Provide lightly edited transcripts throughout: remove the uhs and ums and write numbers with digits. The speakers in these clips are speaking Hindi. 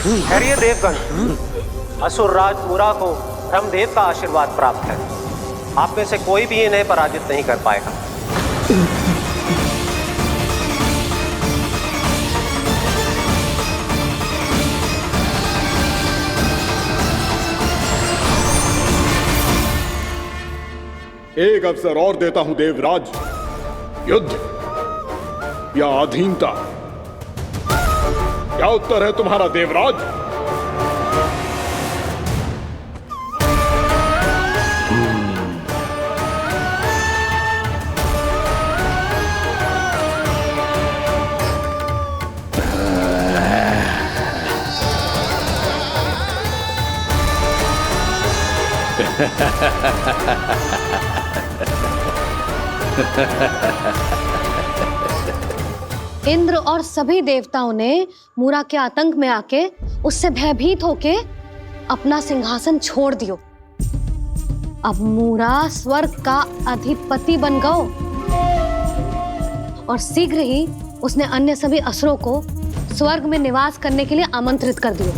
ठहरिए देवगण, असुर राज मुरा को ब्रह्मदेव का आशीर्वाद प्राप्त है। आप में से कोई भी इन्हें पराजित नहीं कर पाएगा। एक अवसर और देता हूं देवराज, युद्ध या अधीनता, क्या उत्तर है तुम्हारा देवराज? इंद्र और सभी देवताओं ने मूरा के आतंक में आके उससे भयभीत होके अपना सिंहासन छोड़ दियो। अब मूरा स्वर्ग का अधिपति बन गयो और शीघ्र ही उसने अन्य सभी असुरों को स्वर्ग में निवास करने के लिए आमंत्रित कर दियो।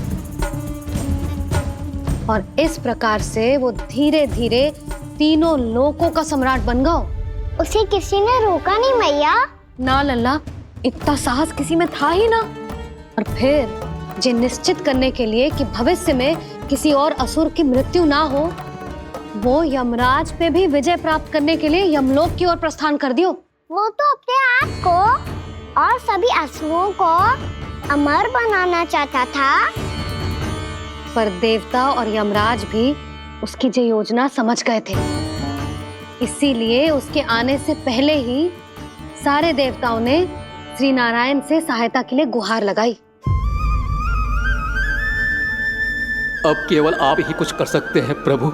और इस प्रकार से वो धीरे धीरे तीनों लोकों का सम्राट बन गयो। उसे किसी ने रोका नहीं मैया? ना लल्ला, इतना साहस किसी में था ही ना। और फिर ये निश्चित करने के लिए कि भविष्य में किसी और असुर की मृत्यु ना हो, वो यमराज पे भी विजय प्राप्त करने के लिए यमलोक की ओर प्रस्थान कर दियो। वो तो अपने आप को और सभी असुरों को अमर बनाना चाहता था। पर देवता और यमराज भी उसकी ये योजना समझ गए थे। इसीलिए उसके आने से पहले ही सारे देवताओं ने श्री नारायण से सहायता के लिए गुहार लगाई। अब केवल आप ही कुछ कर सकते हैं प्रभु।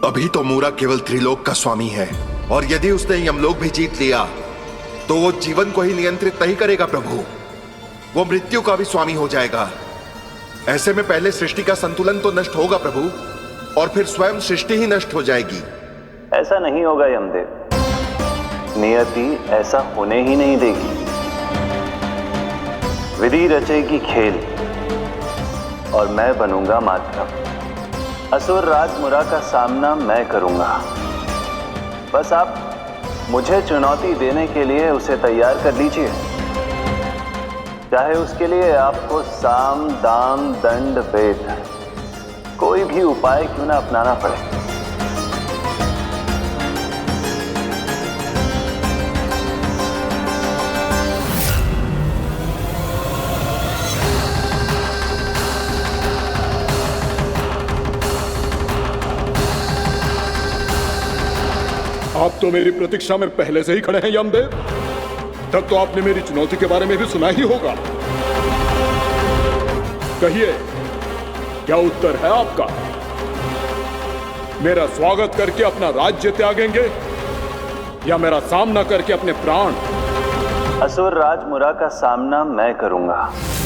अभी तो मूरा केवल त्रिलोक का स्वामी है, और यदि उसने यमलोक भी जीत लिया तो वो जीवन को ही नियंत्रित नहीं करेगा प्रभु, वो मृत्यु का भी स्वामी हो जाएगा। ऐसे में पहले सृष्टि का संतुलन तो नष्ट होगा प्रभु, और फिर स्वयं सृष्टि ही नष्ट हो जाएगी। ऐसा नहीं होगा यमदेव, नियति ऐसा होने ही नहीं देगी। विधि रचेगी खेल और मैं बनूंगा माध्यम। असुर राज मुरा का सामना मैं करूंगा। बस आप मुझे चुनौती देने के लिए उसे तैयार कर लीजिए, चाहे उसके लिए आपको साम दाम दंड भेद कोई भी उपाय क्यों ना अपनाना पड़े। आप तो मेरी प्रतीक्षा में पहले से ही खड़े हैं यमदेव। तब तो आपने मेरी चुनौती के बारे में भी सुना ही होगा। कहिए, क्या उत्तर है आपका? मेरा स्वागत करके अपना राज्य त्यागेंगे या मेरा सामना करके अपने प्राण? असुर राज मुरा का सामना मैं करूंगा।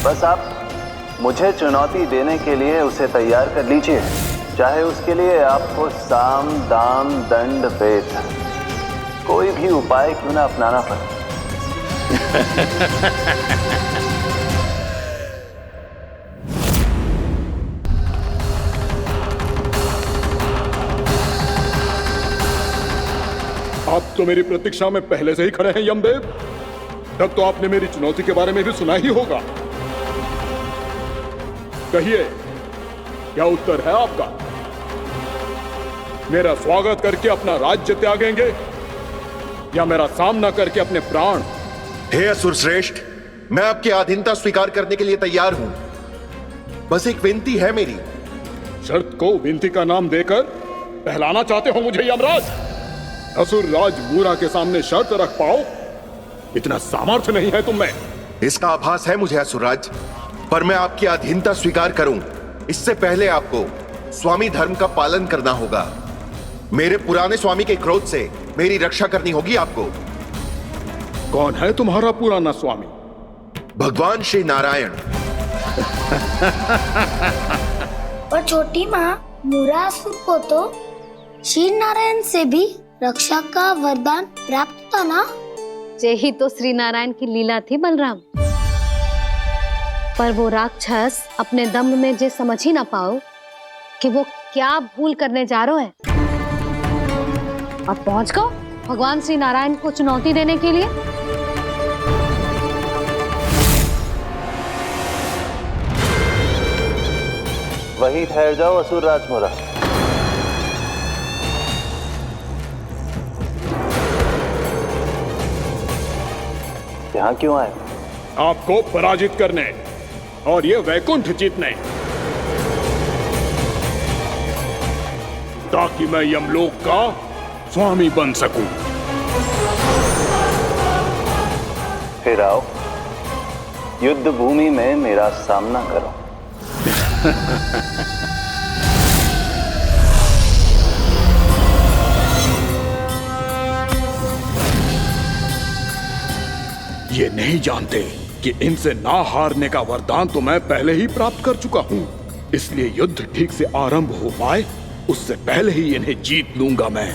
बस आप मुझे चुनौती देने के लिए उसे तैयार कर लीजिए, चाहे उसके लिए आपको साम दाम दंड भेद कोई भी उपाय क्यों ना अपनाना पड़े। आप तो मेरी प्रतीक्षा में पहले से ही खड़े हैं यमदेव। तब तो आपने मेरी चुनौती के बारे में भी सुना ही होगा। कहिए, क्या उत्तर है आपका? मेरा स्वागत करके अपना राज्य त्यागेंगे या मेरा सामना करके अपने प्राण? हे असुर श्रेष्ठ, मैं आपकी अधीनता स्वीकार करने के लिए तैयार हूं। बस एक विनती है मेरी। शर्त को विनती का नाम देकर बहलाना चाहते हो मुझे यमराज? असुर राज मूरा के सामने शर्त रख पाओ? इतना सामर्थ्य नहीं है तुम में। इसका आभास है मुझे असुरराज, पर मैं आपकी अधीनता स्वीकार करूं इससे पहले आपको स्वामी धर्म का पालन करना होगा। मेरे पुराने स्वामी के क्रोध से मेरी रक्षा करनी होगी आपको। कौन है तुम्हारा पुराना स्वामी? भगवान श्री नारायण। और छोटी माँ, मूरासुर को तो श्री नारायण से भी रक्षा का वरदान प्राप्त था ना? यही तो श्री नारायण की लीला थी बलराम। पर वो राक्षस अपने दम में जे समझ ही ना पाओ कि वो क्या भूल करने जा रहा है, और पहुंच गो भगवान श्री नारायण को चुनौती देने के लिए। वहीं ठहर जाओ असुर राज मूरा। यहाँ क्यों आए? आपको पराजित करने और ये वैकुंठ जीतने, ताकि मैं यमलोक का स्वामी बन सकूं। फिर आओ, युद्ध भूमि में मेरा सामना करो। ये नहीं जानते कि इनसे ना हारने का वरदान तो मैं पहले ही प्राप्त कर चुका हूं, इसलिए युद्ध ठीक से आरंभ हो पाए उससे पहले ही इन्हें जीत लूंगा मैं।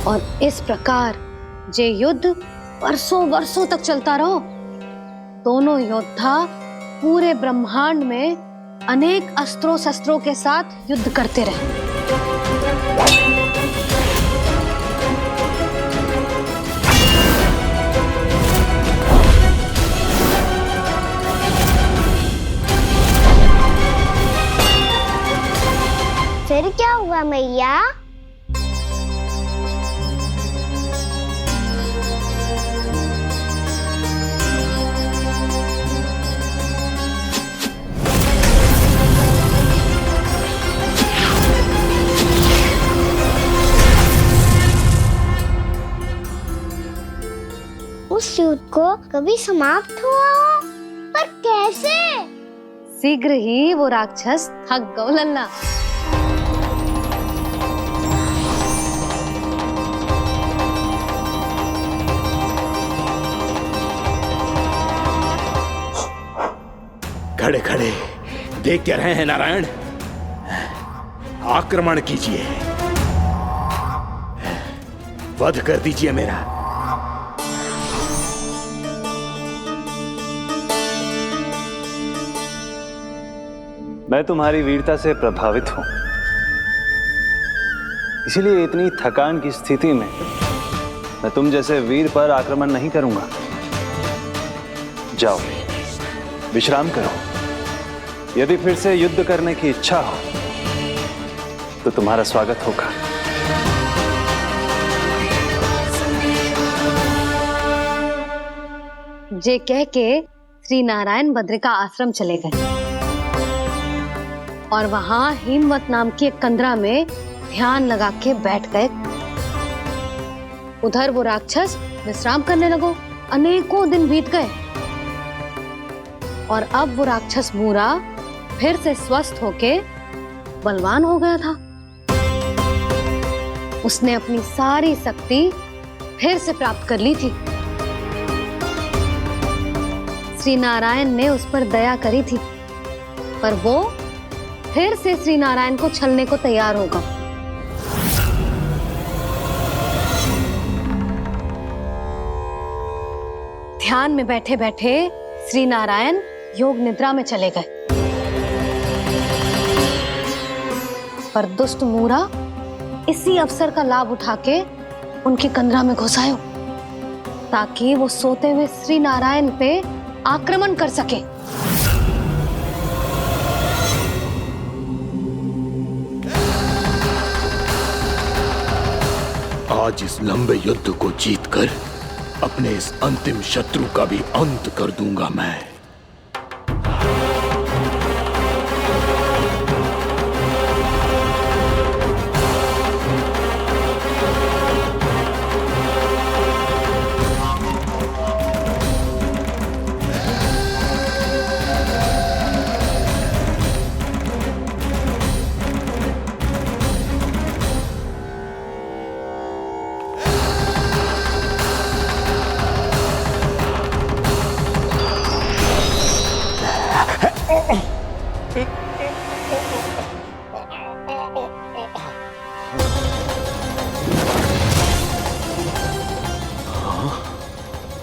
और इस प्रकार ये युद्ध वर्षों वर्षों तक चलता रहो। दोनों योद्धा पूरे ब्रह्मांड में अनेक अस्त्रों शस्त्रों के साथ युद्ध करते रहे। फिर क्या हुआ मैया? उस युद्ध को कभी समाप्त हुआ हो, पर कैसे? शीघ्र ही वो राक्षस थक गौ लल्ला। खड़े खड़े देख क्या रहे हैं नारायण? आक्रमण कीजिए, वध कर दीजिए मेरा। मैं तुम्हारी वीरता से प्रभावित हूं, इसीलिए इतनी थकान की स्थिति में मैं तुम जैसे वीर पर आक्रमण नहीं करूंगा। जाओ विश्राम करो। यदि फिर से युद्ध करने की इच्छा हो तो तुम्हारा स्वागत होगा। जे कह के श्री नारायण बद्रिका आश्रम चले गए और वहां हिमवत नाम की एक कंदरा में ध्यान लगा के बैठ गए। उधर वो राक्षस विश्राम करने लगो। अनेकों दिन बीत गए और अब वो राक्षस मूरा फिर से स्वस्थ होके बलवान हो गया था। उसने अपनी सारी शक्ति फिर से प्राप्त कर ली थी। श्री नारायण ने उस पर दया करी थी, पर वो फिर से श्री नारायण को छलने को तैयार होगा। ध्यान में बैठे बैठे श्री नारायण योग निद्रा में चले गए। पर दुष्ट मूरा इसी अवसर का लाभ उठा के उनकी कंदरा में घुस आयो ताकि वो सोते हुए श्री नारायण पे आक्रमण कर सके। आज इस लंबे युद्ध को जीतकर अपने इस अंतिम शत्रु का भी अंत कर दूंगा मैं।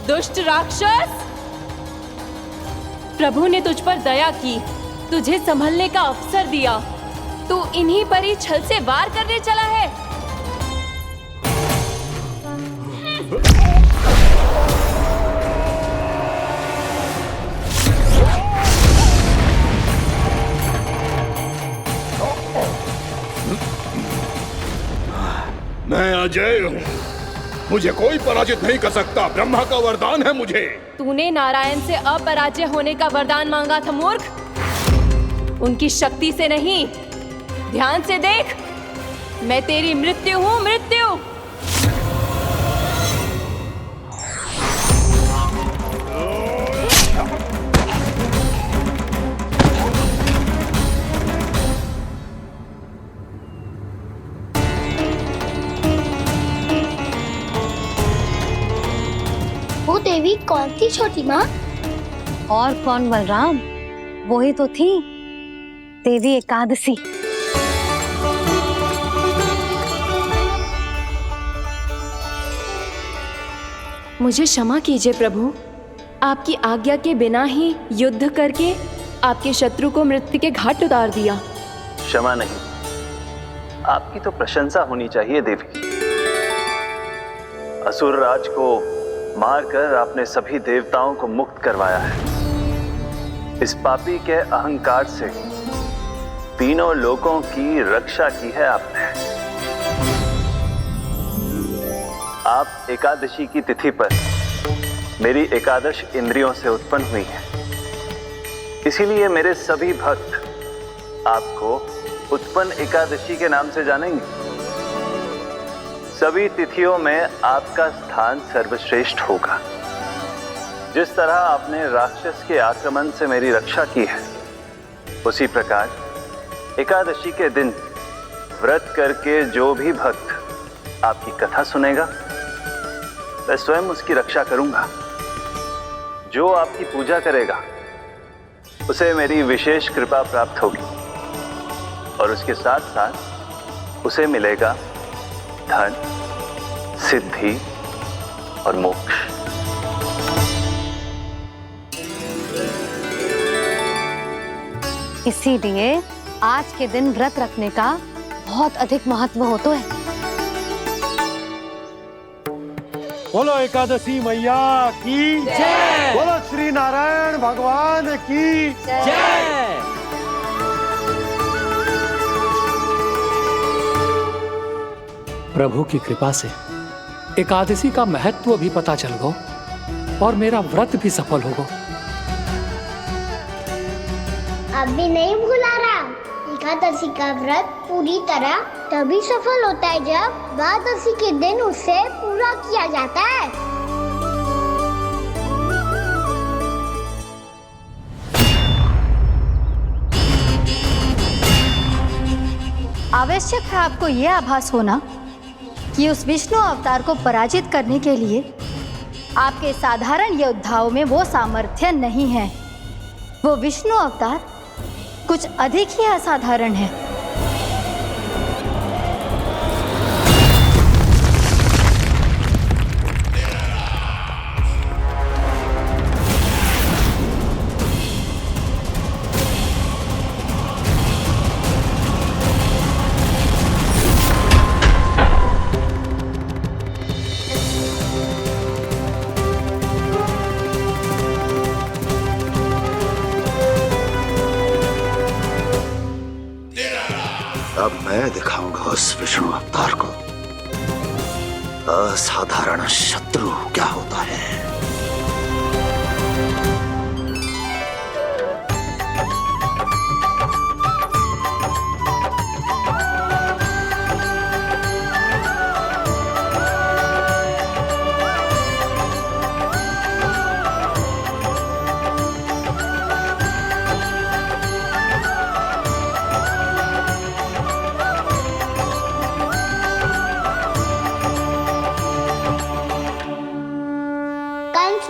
दुष्ट राक्षस, प्रभु ने तुझ पर दया की, तुझे संभलने का अवसर दिया। तू इन्हीं पर ही छल से वार करने चला है। मैं अजय हूँ, मुझे कोई पराजित नहीं कर सकता। ब्रह्मा का वरदान है मुझे। तूने नारायण से अपराजय होने का वरदान मांगा था मूर्ख, उनकी शक्ति से नहीं। ध्यान से देख, मैं तेरी मृत्यु हूँ, मृत्यु। वो देवी कौन थी छोटी माँ? और कौन बलराम, वही तो थी देवी एकादशी। मुझे क्षमा कीजिए प्रभु, आपकी आज्ञा के बिना ही युद्ध करके आपके शत्रु को मृत्यु के घाट उतार दिया। क्षमा नहीं, आपकी तो प्रशंसा होनी चाहिए देवी। असुर राज को मारकर आपने सभी देवताओं को मुक्त करवाया है। इस पापी के अहंकार से तीनों लोकों की रक्षा की है आपने। आप एकादशी की तिथि पर मेरी एकादश इंद्रियों से उत्पन्न हुई हैं। इसीलिए मेरे सभी भक्त आपको उत्पन्न एकादशी के नाम से जानेंगे। सभी तिथियों में आपका स्थान सर्वश्रेष्ठ होगा। जिस तरह आपने राक्षस के आक्रमण से मेरी रक्षा की है, उसी प्रकार एकादशी के दिन व्रत करके जो भी भक्त आपकी कथा सुनेगा, मैं स्वयं उसकी रक्षा करूंगा। जो आपकी पूजा करेगा, उसे मेरी विशेष कृपा प्राप्त होगी और उसके साथ साथ उसे मिलेगा धन, सिद्धि और मोक्ष। इसीलिए आज के दिन व्रत रखने का बहुत अधिक महत्व होता है। बोलो एकादशी मैया की जय। बोलो श्री नारायण भगवान की जय। प्रभु की कृपा से एकादशी का महत्व भी पता चल गो और मेरा व्रत भी सफल होगा। अभी नहीं भूला राम, एकादशी का व्रत पूरी तरह तभी सफल होता है जब द्वादशी के दिन उसे पूरा किया जाता है। आवश्यक है आपको यह आभास होना कि उस विष्णु अवतार को पराजित करने के लिए आपके साधारण योद्धाओं में वो सामर्थ्य नहीं है। वो विष्णु अवतार कुछ अधिक ही असाधारण है। मैं दिखाऊंगा उस विष्णु अवतार को असाधारण शत्रु क्या होता है।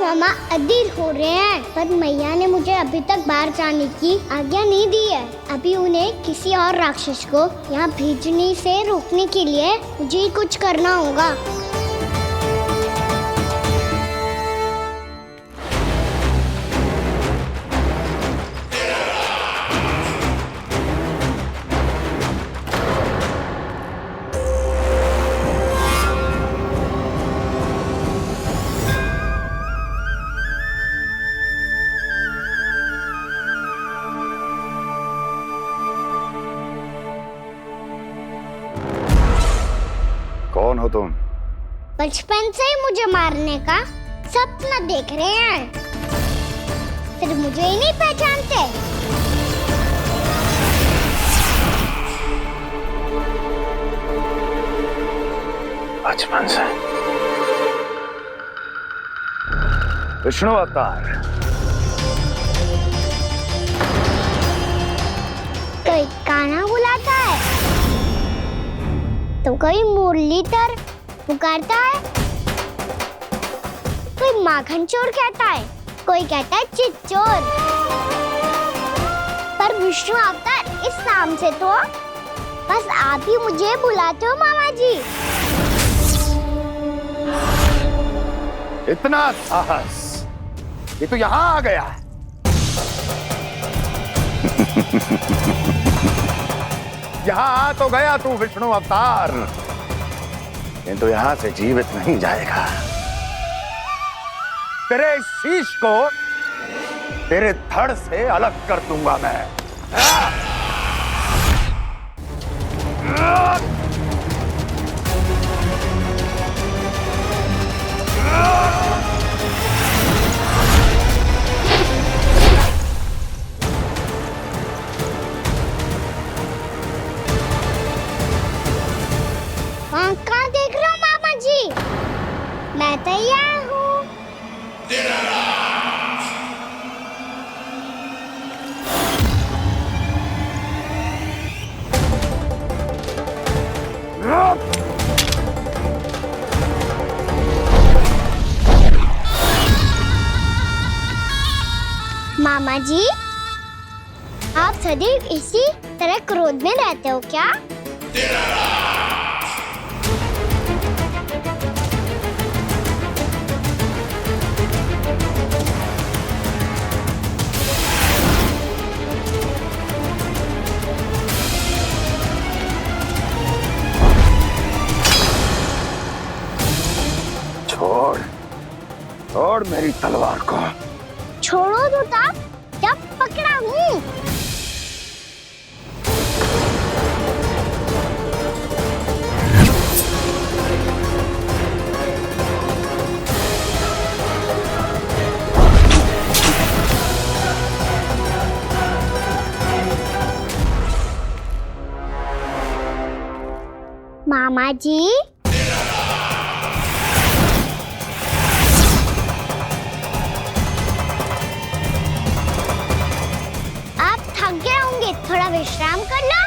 मामा अधीर हो रहे हैं, पर मैया ने मुझे अभी तक बाहर जाने की आज्ञा नहीं दी है। अभी उन्हें किसी और राक्षस को यहाँ भेजने से रोकने के लिए मुझे ही कुछ करना होगा। कौन हो तुम? बचपन से ही मुझे मारने का सपना देख रहे हैं, सिर्फ मुझे ही नहीं पहचानते। बचपन से विष्णु अवतार। कोई कान्हा बुलाता है तो कोई मुरलीधर पुकारता है, कोई माखन चोर कहता है, कोई कहता है चिच्चोर। पर विष्णु अवतार इस नाम से तो बस आप ही मुझे बुलाते हो मामा जी। इतना साहस ये तो यहाँ आ गया है। यहाँ आ तो गया तू विष्णु अवतार, किंतु यहाँ से जीवित नहीं जाएगा। तेरे शीश को तेरे धड़ से अलग कर दूंगा मैं। कहाँ देख रहे हो मामा जी? मैं तैयार हूँ। मामा जी, आप सदैव इसी तरह क्रोध में रहते हो क्या? छोड़ छोड़ मेरी तलवार को। छोड़ो तो तब जब पकड़ा हूँ। मामा जी, थोड़ा विश्राम कर लो।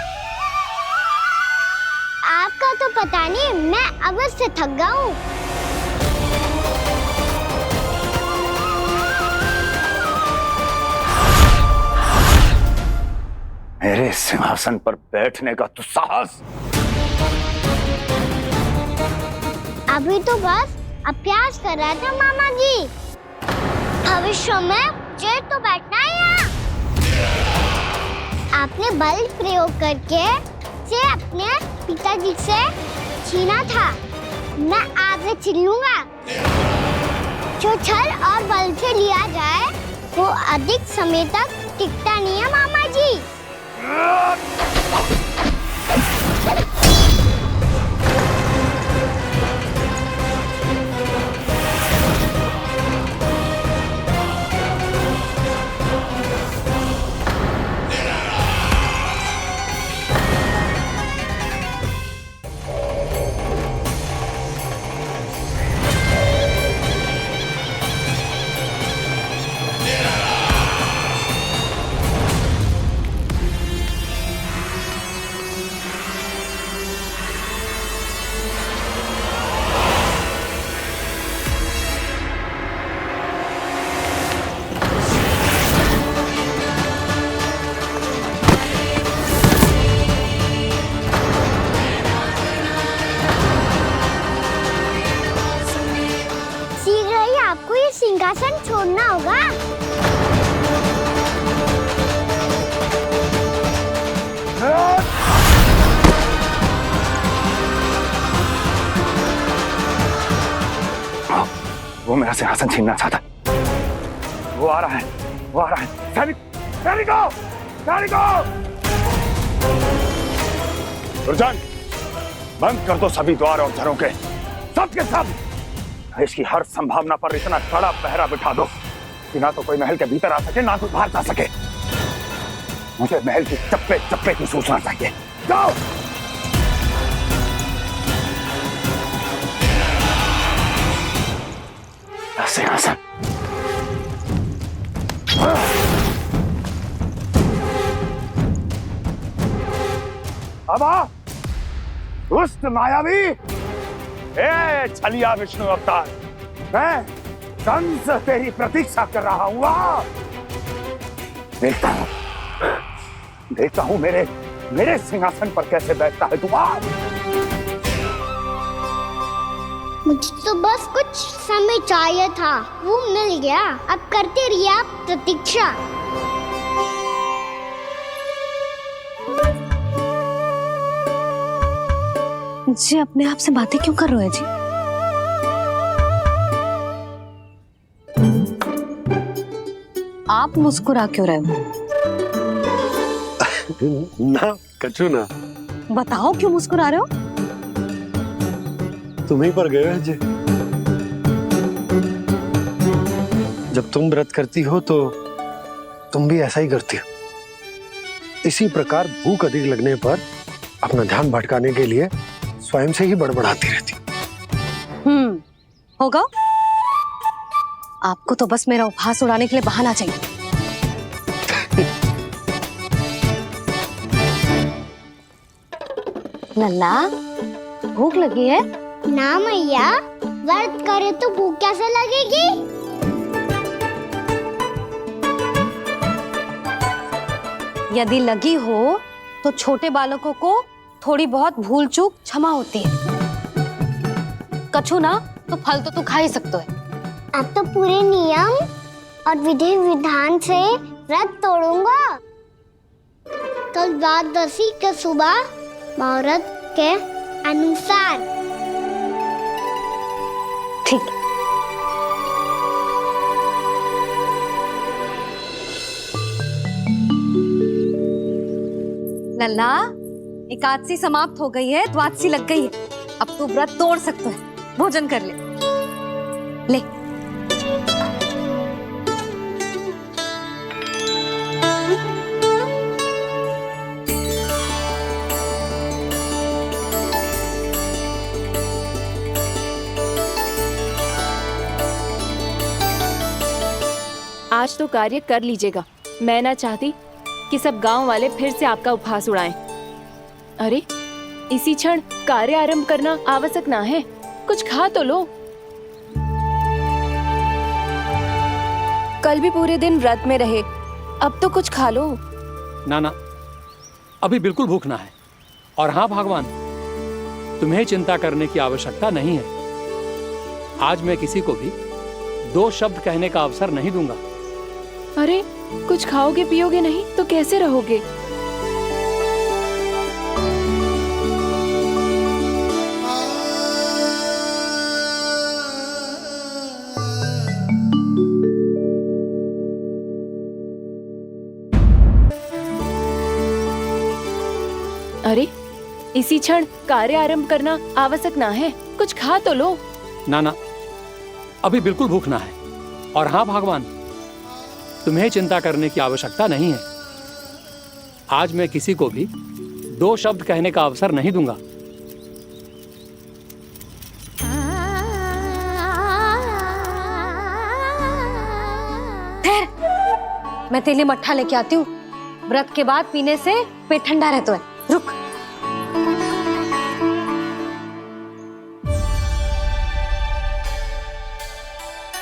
आपका तो पता नहीं, मैं अवश्य थक गया हूँ। मेरे सिंहासन पर बैठने का तू साहस? अभी तो बस अभ्यास कर रहा था मामा जी। भविष्य में मुझे तो बैठना है यहाँ। आपने बल प्रयोग करके से अपने पिताजी से छीना था, मैं आज छीन लूंगा। जो छल और बल से लिया जाए वो अधिक समय तक टिकता नहीं है मामा जी। सिंहासन छोड़ना होगा। वो मेरा सिंहासन छीनना चाहता है। वो आ रहा है, वो आ रहा है। सैनिकों! दुर्जन, बंद कर दो सभी द्वार और झरोखे, सब के सब। इसकी हर संभावना पर इतना कड़ा पहरा बिठा दो कि ना तो कोई महल के भीतर आ सके, ना कोई बाहर जा सके। मुझे महल की चप्पे चप्पे की सूचना चाहिए। जाओ। सिंहासन। अब आ, दुष्ट मायावी, ए छलिया विष्णु अवतार, मैं कंस तेरी प्रतीक्षा कर रहा हूँ। आ, देखता हूँ मेरे सिंहासन पर कैसे बैठता है तू। आ, मुझे तो बस कुछ समय चाहिए था, वो मिल गया। अब करते रहिए आप प्रतीक्षा। जी अपने आप से बातें क्यों कर रहे हो जी? आप मुस्कुरा क्यों रहे हो? ना कछु ना। बताओ क्यों मुस्कुरा रहे हो? तुम्हीं पर गए हैं जी। जब तुम व्रत करती हो तो तुम भी ऐसा ही करती हो। इसी प्रकार भूख अधिक लगने पर अपना ध्यान भटकाने के लिए स्वयं से ही बड़बड़ाती रहती। होगा। आपको तो बस मेरा उपहास उड़ाने के लिए बहाना चाहिए। लल्ला, भूख लगी है? ना मैया, व्रत करे तो भूख कैसे लगेगी? यदि लगी हो तो छोटे बालकों को थोड़ी बहुत भूल चूक क्षमा होती है। कछु ना तो फल तो तू खा ही सकते है। अब तो पूरे नियम और विधि विधान से व्रत तोड़ूंगा। कल द्वादशी के सुबह मुहूर्त के अनुसार। ठीक। लल्ला, एकादशी समाप्त हो गई है, द्वादशी लग गई है। अब तू व्रत तोड़ सकते है। भोजन कर ले। ले। आज तो कार्य कर लीजिएगा। मैं ना चाहती कि सब गांव वाले फिर से आपका उपहास उड़ाएं। अरे, इसी क्षण कार्य आरंभ करना आवश्यक ना है। कुछ खा तो लो। कल भी पूरे दिन व्रत में रहे, अब तो कुछ खा लो। ना, अभी बिल्कुल भूख ना है। और हाँ भगवान, तुम्हें चिंता करने की आवश्यकता नहीं है। आज मैं किसी को भी 2 शब्द कहने का अवसर नहीं दूंगा। अरे, कुछ खाओगे पियोगे नहीं तो कैसे रहोगे? अरे, इसी क्षण कार्य आरंभ करना आवश्यक ना है। कुछ खा तो लो। ना, अभी बिल्कुल भूख ना है। और हाँ भगवान, तुम्हें चिंता करने की आवश्यकता नहीं है। आज मैं किसी को भी 2 शब्द कहने का अवसर नहीं दूंगा। मैं तेरे लिए मट्ठा लेके आती हूँ। व्रत के बाद पीने से पेट ठंडा रहता है। रुक।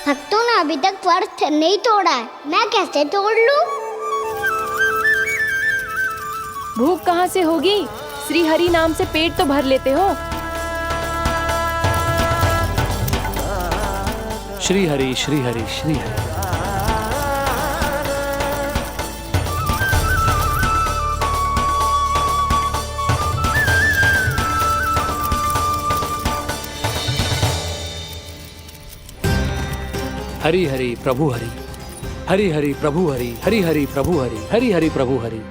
भक्तों ने अभी तक व्रत नहीं तोड़ा है, मैं कैसे तोड़ लूं? भूख कहाँ से होगी? श्री हरि नाम से पेट तो भर लेते हो। श्री हरि श्री हरि श्री हरि। हरि हरि प्रभु हरि, हरि हरि प्रभु हरि, हरि हरि प्रभु हरि, हरि हरि प्रभु हरि।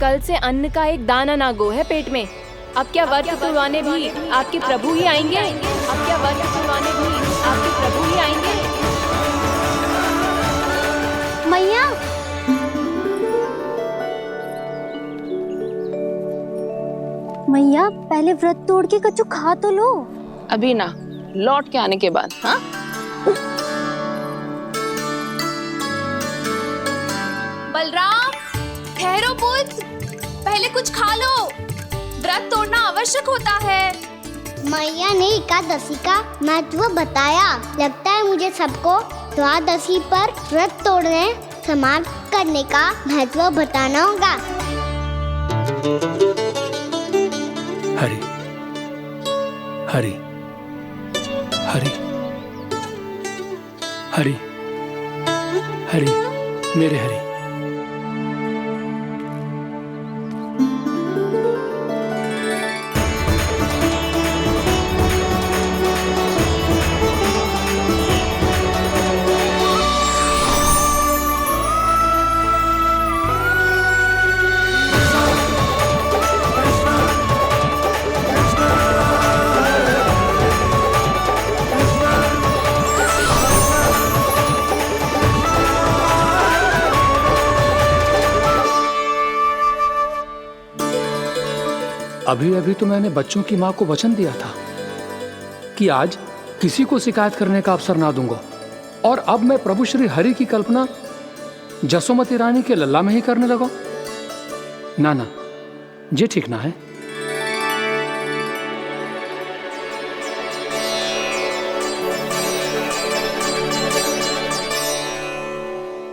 कल से अन्न का एक दाना ना गो है पेट में। अब क्या व्रत तुड़वाने भी आपके प्रभु ही आएंगे? अब क्या व्रत तुड़वाने भी आपके प्रभु ही आएंगे? मैया, मैया पहले व्रत तोड़ के कच्चू खा तो लो। अभी ना, लौट के आने के बाद। हाँ, बलराम ठहरो पुत्र, पहले कुछ खा लो, व्रत तोड़ना आवश्यक होता है। मैया ने एकादशी का महत्व बताया। लगता है मुझे सबको द्वादशी पर व्रत तोड़ने समाप्त करने का महत्व बताना होगा। हरि हरि हरि हरि हरि, मेरे हरि। अभी अभी तो मैंने बच्चों की मां को वचन दिया था कि आज किसी को शिकायत करने का अवसर ना दूंगा, और अब मैं प्रभु श्री हरि की कल्पना जसोमती रानी के लल्ला में ही करने लगा। ना ना, ये ठीक ना है।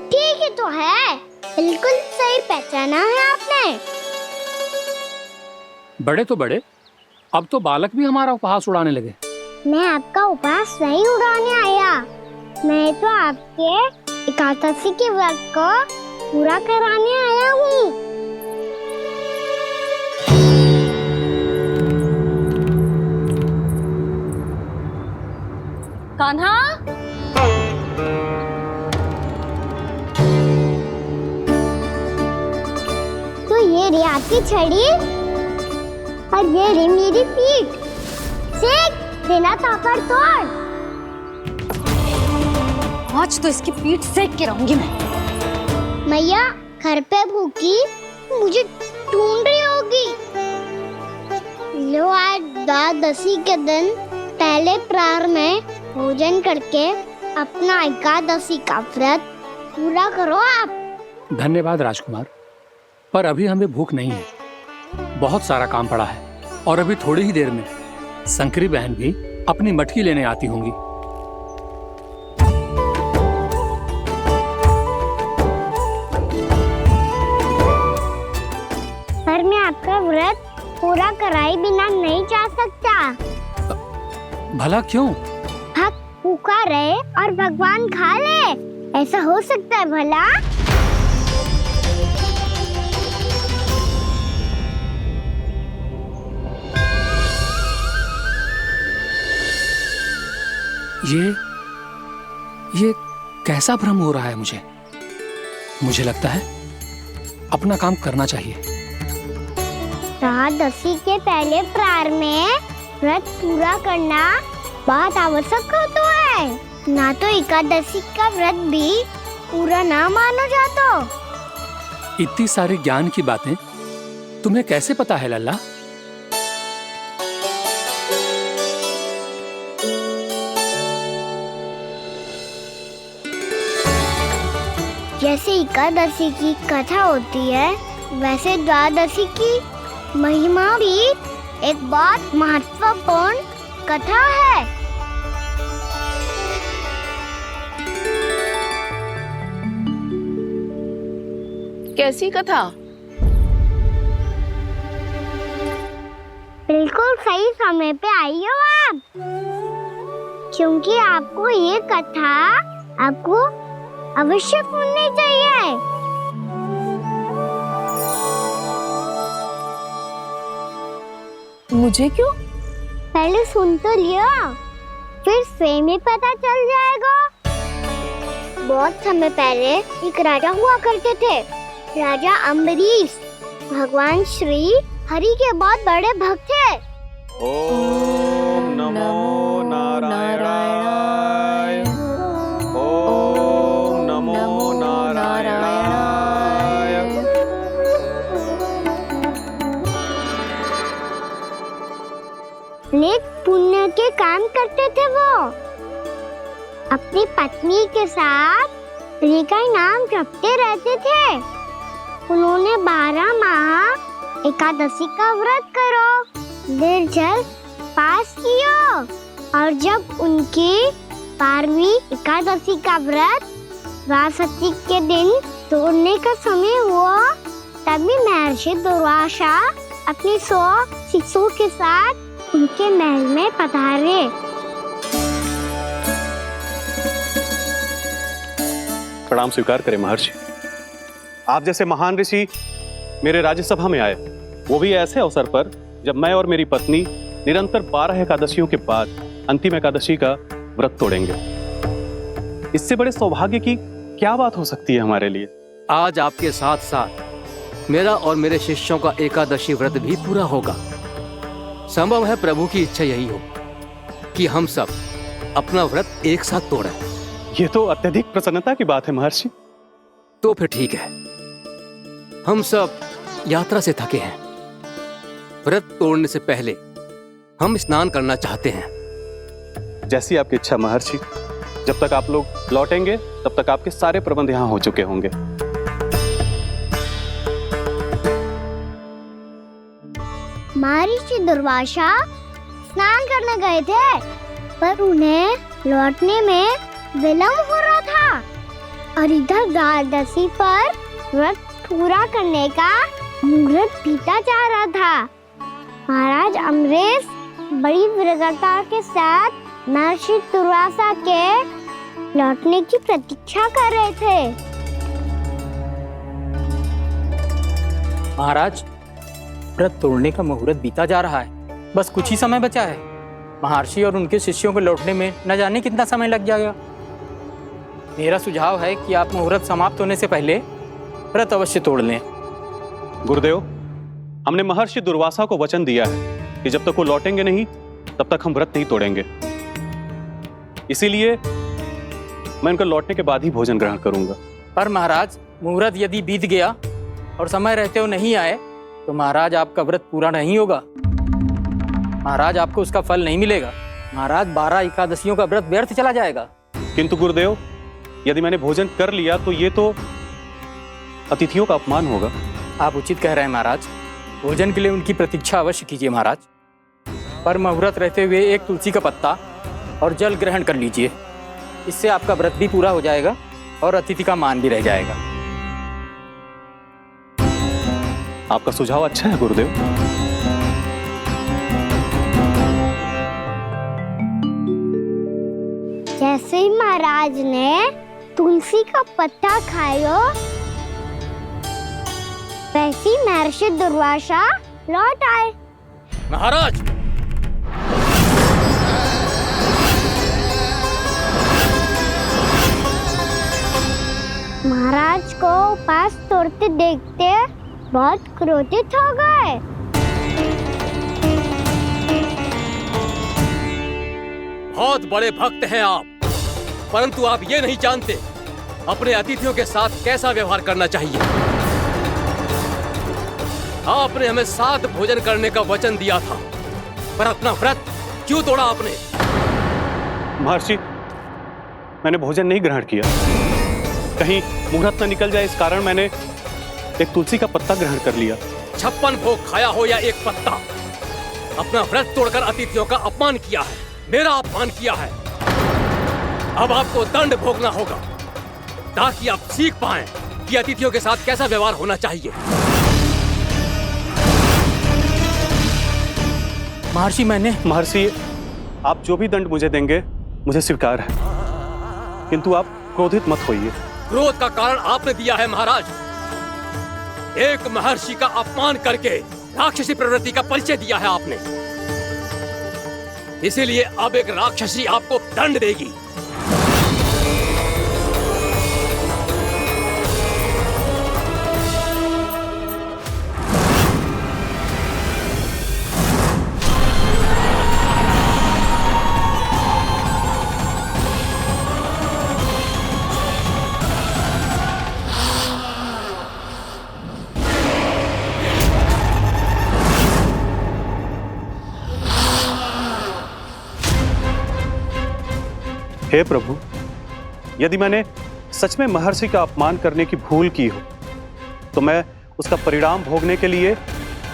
ठीक ही तो है, बिल्कुल सही पहचाना है आपने। बड़े तो बड़े, अब तो बालक भी हमारा उपहास उड़ाने लगे। मैं आपका उपहास नहीं उड़ाने आया, मैं तो आपके एकादशी के व्रत को पूरा कराने आया हूँ। कान्हा, तो ये रे आपकी छड़ी और ये रे मेरी पीठ। सेक देना तापड़ तोड़। आज तो इसकी पीठ सेक के रहूंगी मैं। मैया घर पे भूखी मुझे ढूंढ रही होगी। लो, आज द्वादशी के दिन पहले प्रहर में भोजन करके अपना एकादशी का व्रत पूरा करो आप। धन्यवाद राजकुमार, पर अभी हमें भूख नहीं है। बहुत सारा काम पड़ा है, और अभी थोड़ी ही देर में शंकरी बहन भी अपनी मटकी लेने आती होंगी। पर मैं आपका व्रत पूरा कराए बिना नहीं जा सकता। भला क्यों? भक्त भूखा रहे और भगवान खा ले, ऐसा हो सकता है भला? ये कैसा भ्रम हो रहा है मुझे? मुझे लगता है अपना काम करना चाहिए। द्वादशी के पहले प्रहर में व्रत पूरा करना बहुत आवश्यक होता है। ना तो एकादशी का व्रत भी पूरा ना माना जाता। इतनी सारी ज्ञान की बातें तुम्हें कैसे पता है लल्ला? जैसे एकादशी की कथा होती है, वैसे द्वादशी की महिमा भी एक बहुत महत्वपूर्ण कथा है। कैसी कथा? बिल्कुल सही समय पे आई हो आप। क्योंकि आपको ये कथा आपको अवश्य सुननी चाहिए। मुझे क्यों? पहले सुन तो लियो, फिर स्वयं ही पता चल जाएगा। बहुत समय पहले एक राजा हुआ करते थे, राजा अम्बरीश। भगवान श्री हरि के बहुत बड़े भक्त थे। ओम नमो नारायणाय। ओम नमो नारायणाय। नेक पुण्य के काम करते थे वो। अपनी पत्नी के साथ हरि का नाम जपते रहते थे। उन्होंने 12 माह एकादशी का व्रत करो निर्जल पास किया, और जब उनकी 12वीं एकादशी का व्रत द्वादशी के दिन तोड़ने का समय हुआ, तभी महर्षि दुर्वासा अपनी 100 शिष्यों के साथ उनके महल में पधारे। प्रणाम स्वीकार करें महर्षि। आप जैसे महान ऋषि मेरे राज्यसभा में आए, वो भी ऐसे अवसर पर जब मैं और मेरी पत्नी निरंतर 12 एकादशियों के बाद अंतिम एकादशी का व्रत तोड़ेंगे। इससे बड़े सौभाग्य की क्या बात हो सकती है हमारे लिए। आज आपके साथ साथ मेरा और मेरे शिष्यों का एकादशी व्रत भी पूरा होगा। संभव है प्रभु की इच्छा यही हो कि हम सब अपना व्रत एक साथ तोड़ें। ये तो अत्यधिक प्रसन्नता की बात है महर्षि। तो फिर ठीक है, हम सब यात्रा से थके हैं। व्रत तोड़ने से पहले हम स्नान करना चाहते हैं। जैसी आपकी इच्छा महर्षि। जब तक आप लोग लौटेंगे तब तक आपके सारे प्रबंध यहाँ हो चुके होंगे। महर्षि दुर्वासा स्नान करने गए थे, पर उन्हें लौटने में विलंब हो रहा था, और इधर द्वादशी पर व्रत पूरा करने का मुहूर्त बीता जा रहा था। महाराज अम्बरीश बड़ी विरगता के साथ महर्षि दुर्वासा के लौटने की प्रतीक्षा कर रहे थे। महाराज, व्रत तोड़ने का मुहूर्त बीता जा रहा है। बस कुछ ही समय बचा है। महर्षि और उनके शिष्यों को लौटने में न जाने कितना समय लग जाएगा। मेरा सुझाव है कि आप मुहूर्त समाप्त होने से पहले व्रत अवश्य तोड़ लें। गुरुदेव, हमने महर्षि दुर्वासा को वचन दिया है कि जब तक वो लौटेंगे नहीं तब तक हम व्रत नहीं तोड़ेंगे। इसीलिए मैं उनका लौटने के बाद ही भोजन ग्रहण करूंगा। पर महाराज, मुहूर्त यदि बीत गया और समय रहते हुए नहीं आए तो महाराज आपका व्रत पूरा नहीं होगा। महाराज, आपको उसका फल नहीं मिलेगा। महाराज, 12 एकादशियों का व्रत व्यर्थ चला जाएगा। किंतु गुरुदेव, यदि मैंने भोजन कर लिया तो ये तो अतिथियों का अपमान होगा। आप उचित कह रहे हैं महाराज। भोजन के लिए उनकी प्रतीक्षा अवश्य कीजिए महाराज। पर मुहूर्त रहते हुए एक तुलसी का पत्ता और जल ग्रहण कर लीजिए। इससे आपका व्रत भी पूरा हो जाएगा और अतिथि का मान भी रह जाएगा। आपका सुझाव अच्छा है गुरुदेव। जैसे ही महाराज ने तुलसी का पत्ता खाया, वैसे ही महर्षि दुर्वासा लौट आए। महाराज, महाराज को उपास तोड़ते देखते बहुत क्रोधित हो गए। बहुत बड़े भक्त हैं आप, परंतु आप ये नहीं जानते अपने अतिथियों के साथ कैसा व्यवहार करना चाहिए। आपने हमें साथ भोजन करने का वचन दिया था, पर अपना व्रत क्यों तोड़ा आपने? महर्षि, मैंने भोजन नहीं ग्रहण किया। कहीं मुहूर्त न निकल जाए इस कारण मैंने एक तुलसी का पत्ता ग्रहण कर लिया। 56 भोग खाया हो या एक पत्ता, अपना व्रत तोड़कर अतिथियों का अपमान किया है, मेरा अपमान किया है। अब आपको दंड भोगना होगा ताकि आप सीख पाएं कि अतिथियों के साथ कैसा व्यवहार होना चाहिए। महर्षि, आप जो भी दंड मुझे देंगे मुझे स्वीकार है, किंतु आप क्रोधित मत होइए। क्रोध का कारण आपने दिया है महाराज। एक महर्षि का अपमान करके राक्षसी प्रवृत्ति का परिचय दिया है आपने, इसीलिए अब एक राक्षसी आपको दंड देगी। हे प्रभु, यदि मैंने सच में महर्षि का अपमान करने की भूल की हो तो मैं उसका परिणाम भोगने के लिए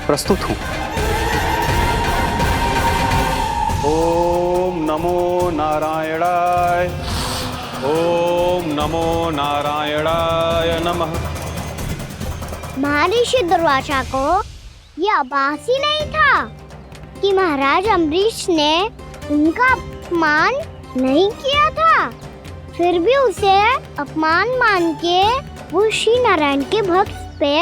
प्रस्तुत हूं। ओम नमो नारायणाय, ओम नमो नारायणाय नमः। महर्षि दुर्वासा को यह आभास ही नहीं था कि महाराज अम्बरीश ने उनका अपमान नहीं किया था, फिर भी उसे अपमान मान के वो श्री नारायण के भक्त पे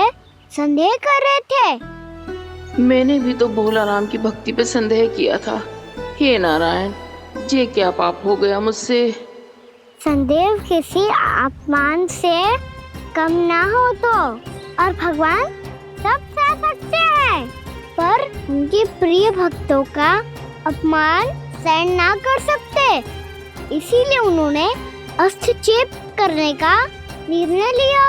संदेह कर रहे थे। मैंने भी तो भोला राम की भक्ति पे संदेह किया था। हे नारायण, ये क्या पाप हो गया मुझसे? संदेह किसी अपमान से कम ना हो तो, और भगवान सब सह सकते हैं, पर उनके प्रिय भक्तों का अपमान सहन ना कर सकते, इसीलिए उन्होंने हस्तक्षेप करने का निर्णय लिया।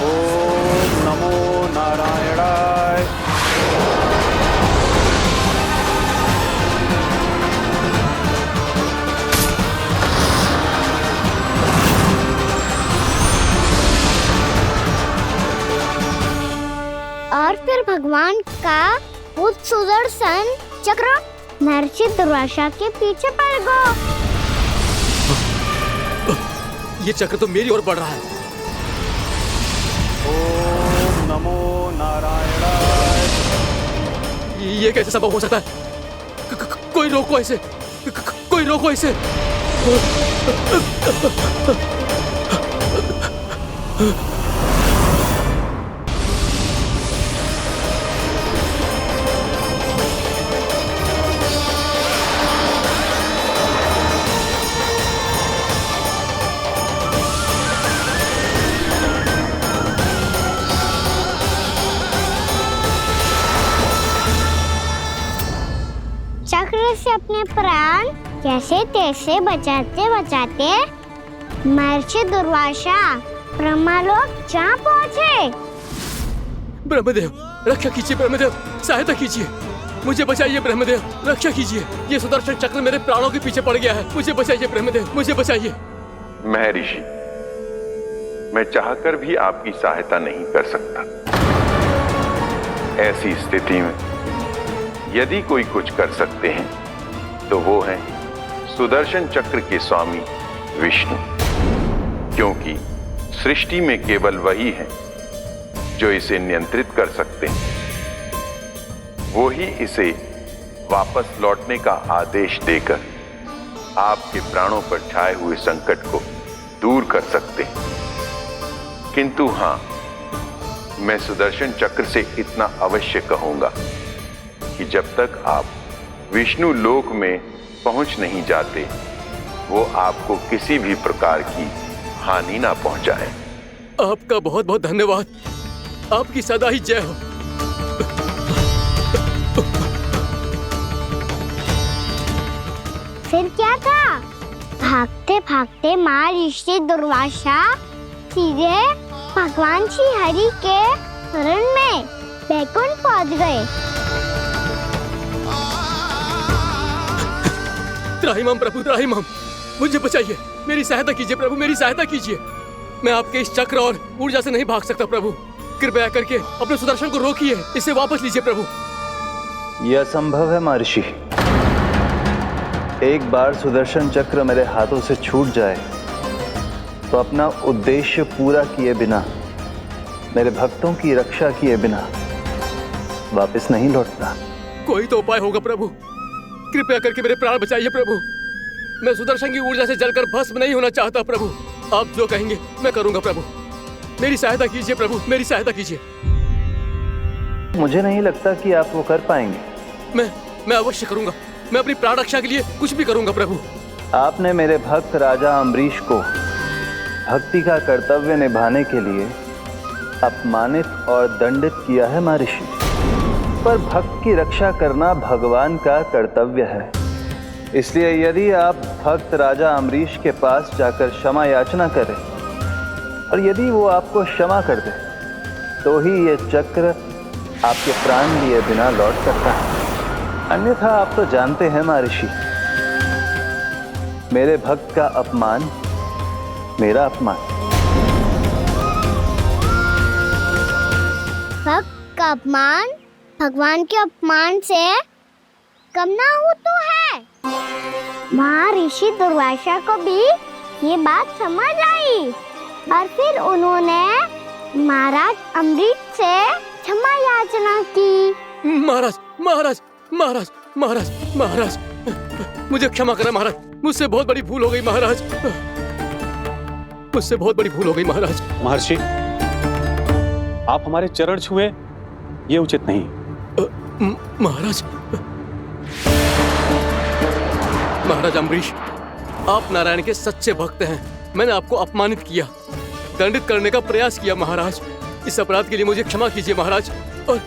ओम नमो नारायणाय। और फिर भगवान का वो सुदर्शन चक्र महर्षि दुर्वासा के पीछे पड़ गया। ये चक्र तो मेरी ओर बढ़ रहा है। ओम नमो नारायणाय। ये कैसे संभव हो सकता है? कोई रोको इसे, कोई रोको इसे। चक्र से अपने प्राण कैसे तैसे बचाते बचाते महर्षि दुर्वासा ब्रह्मलोक जा पहुँचे। ब्रह्मदेव, रक्षा कीजिए ब्रह्मदेव, सहायता कीजिए, मुझे बचाइए ब्रह्मदेव, रक्षा कीजिए। ये सुदर्शन चक्र मेरे प्राणों के पीछे पड़ गया है, मुझे बचाइए ब्रह्मदेव, मुझे बचाइए। महर्षि, मैं चाहकर भी आपकी सहायता नहीं कर सकता। ऐसी स्थिति में यदि कोई कुछ कर सकते हैं तो वो हैं सुदर्शन चक्र के स्वामी विष्णु, क्योंकि सृष्टि में केवल वही है जो इसे नियंत्रित कर सकते हैं। वो ही इसे वापस लौटने का आदेश देकर आपके प्राणों पर छाए हुए संकट को दूर कर सकते हैं। किंतु हां, मैं सुदर्शन चक्र से इतना अवश्य कहूंगा कि जब तक आप विष्णु लोक में पहुंच नहीं जाते, वो आपको किसी भी प्रकार की हानि ना पहुंचाए। आपका बहुत बहुत धन्यवाद, आपकी सदा ही जय हो। फिर क्या था? भागते भागते महर्षि दुर्वासा सीधे भगवान श्री हरि के शरण में बैकुंठ पहुंच गए। त्राहिमाम प्रभु, त्राहिमाम, मुझे बचाइए, मेरी सहायता कीजिए प्रभु, मेरी सहायता कीजिए। मैं आपके इस चक्र और ऊर्जा से नहीं भाग सकता प्रभु, कृपया करके अपने सुदर्शन को रोकिए, इसे वापस लीजिए प्रभु। यह असंभव है महर्षि। एक बार सुदर्शन चक्र मेरे हाथों से छूट जाए तो अपना उद्देश्य पूरा किए बिना, मेरे भक्तों की रक्षा किए बिना वापस नहीं लौटता। कोई तो उपाय होगा प्रभु, कृपया करके मेरे प्राण बचाइए प्रभु। मैं सुदर्शन की ऊर्जा से जलकर भस्म नहीं होना चाहता प्रभु। आप जो कहेंगे मैं करूंगा प्रभु। मेरी सहायता कीजिए प्रभु, मेरी सहायता कीजिए। मुझे नहीं लगता कि आप वो कर पाएंगे। मैं अवश्य करूंगा। मैं अपनी प्राण रक्षा के लिए कुछ भी करूंगा प्रभु। आपने मेरे भक्त राजा अम्बरीश को भक्ति का कर्तव्य निभाने के लिए अपमानित और दंडित किया है महर्षि, पर भक्त की रक्षा करना भगवान का कर्तव्य है। इसलिए यदि आप भक्त राजा अम्बरीश के पास जाकर क्षमा याचना करें और यदि वो आपको क्षमा कर दे तो ही ये चक्र आपके प्राण लिए बिना लौट सकता है। अन्यथा आप तो जानते हैं महर्षि, मेरे भक्त का अपमान मेरा अपमान। भक्त का अपमान भगवान के अपमान से कम ना हो तो है। महर्षि दुर्वासा को भी ये बात समझ आई और फिर उन्होंने महाराज अम्बरीश से क्षमा याचना की। महाराज महाराज महाराज महाराज महाराज, मुझे क्षमा करें महाराज। मुझसे बहुत बड़ी भूल हो गई महाराज, मुझसे बहुत बड़ी भूल हो गई महाराज। महर्षि, आप हमारे चरण छुए ये उचित नहीं। महाराज महाराज अम्बरीश, आप नारायण के सच्चे भक्त हैं। मैंने आपको अपमानित किया, दंडित करने का प्रयास किया महाराज। इस अपराध के लिए मुझे क्षमा कीजिए महाराज, और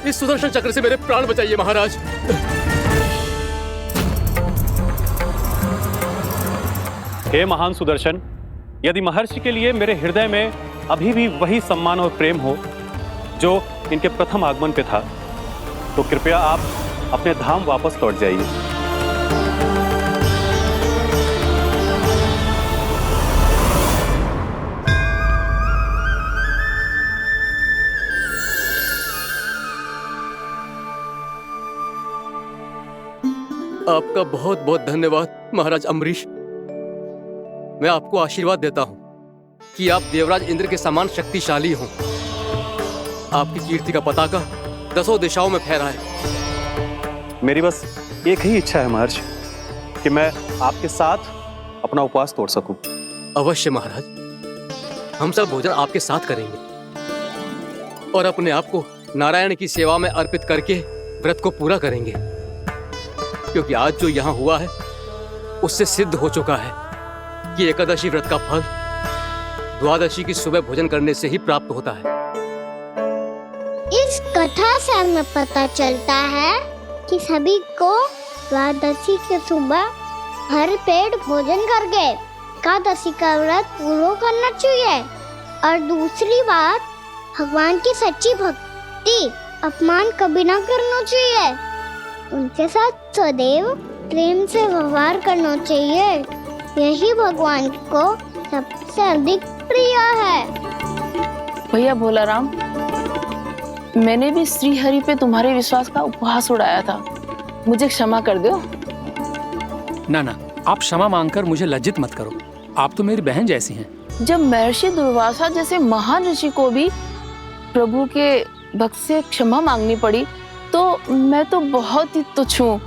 इस सुदर्शन चक्र से मेरे प्राण बचाइए महाराज। हे महान सुदर्शन, यदि महर्षि के लिए मेरे हृदय में अभी भी वही सम्मान और प्रेम हो जो इनके प्रथम आगमन पे था, तो कृपया आप अपने धाम वापस लौट जाइए। आपका बहुत बहुत धन्यवाद महाराज अम्बरीश। मैं आपको आशीर्वाद देता हूं कि आप देवराज इंद्र के समान शक्तिशाली हों। आपकी कीर्ति का पताका 10 दिशाओं में फहराए। मेरी बस एक ही इच्छा है महर्षि, कि मैं आपके साथ अपना उपवास तोड़ सकूं। अवश्य महाराज, हम सब भोजन आपके साथ करेंगे और अपने आप को नारायण की सेवा में अर्पित करके व्रत को पूरा करेंगे, क्योंकि आज जो यहाँ हुआ है उससे सिद्ध हो चुका है कि एकादशी व्रत का फल द्वादशी की सुबह भोजन करने से ही प्राप्त होता है। इस कथा से हमें पता चलता है कि सभी को द्वादशी के सुबह भर पेट भोजन करके एकादशी का व्रत पूरा करना चाहिए। और दूसरी बात, भगवान की सच्ची भक्ति अपमान कभी ना करना चाहिए। उनके साथ सदैव प्रेम से व्यवहार करना चाहिए। यही भगवान को सबसे अधिक प्रिय है। भैया भोला राम, मैंने भी श्री हरि पे तुम्हारे विश्वास का उपहास उड़ाया था, मुझे क्षमा कर दो। ना ना, आप क्षमा मांगकर मुझे लज्जित मत करो। आप तो मेरी बहन जैसी हैं। जब महर्षि दुर्वासा जैसे महान ऋषि को भी प्रभु के भक्त से क्षमा मांगनी पड़ी, तो मैं तो बहुत ही तुच्छ हूँ।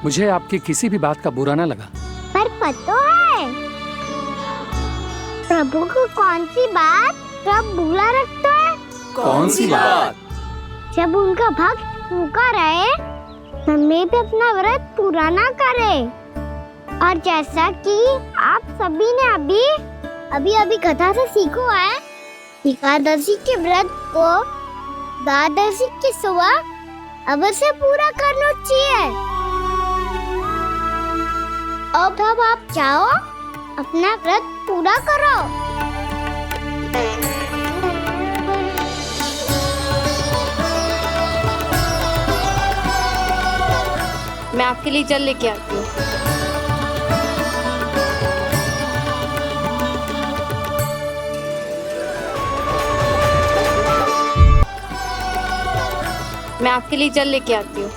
मुझे आपकी किसी भी बात का बुरा ना लगा। पर पता है प्रभु को कौन सी बात सब बुरा रखता है? कौन सी बात? जब उनका भक्त भूखा रहे, हमें भी अपना व्रत पूरा ना करे। और जैसा कि आप सभी ने अभी कथा से सीखो है, एकादशी के व्रत को द्वादशी की सुबह अवश्य पूरा करना चाहिए। अब आप जाओ, अपना व्रत पूरा करो। मैं आपके लिए जल लेके आती हूँ। मैं आपके लिए जल लेके आती हूँ।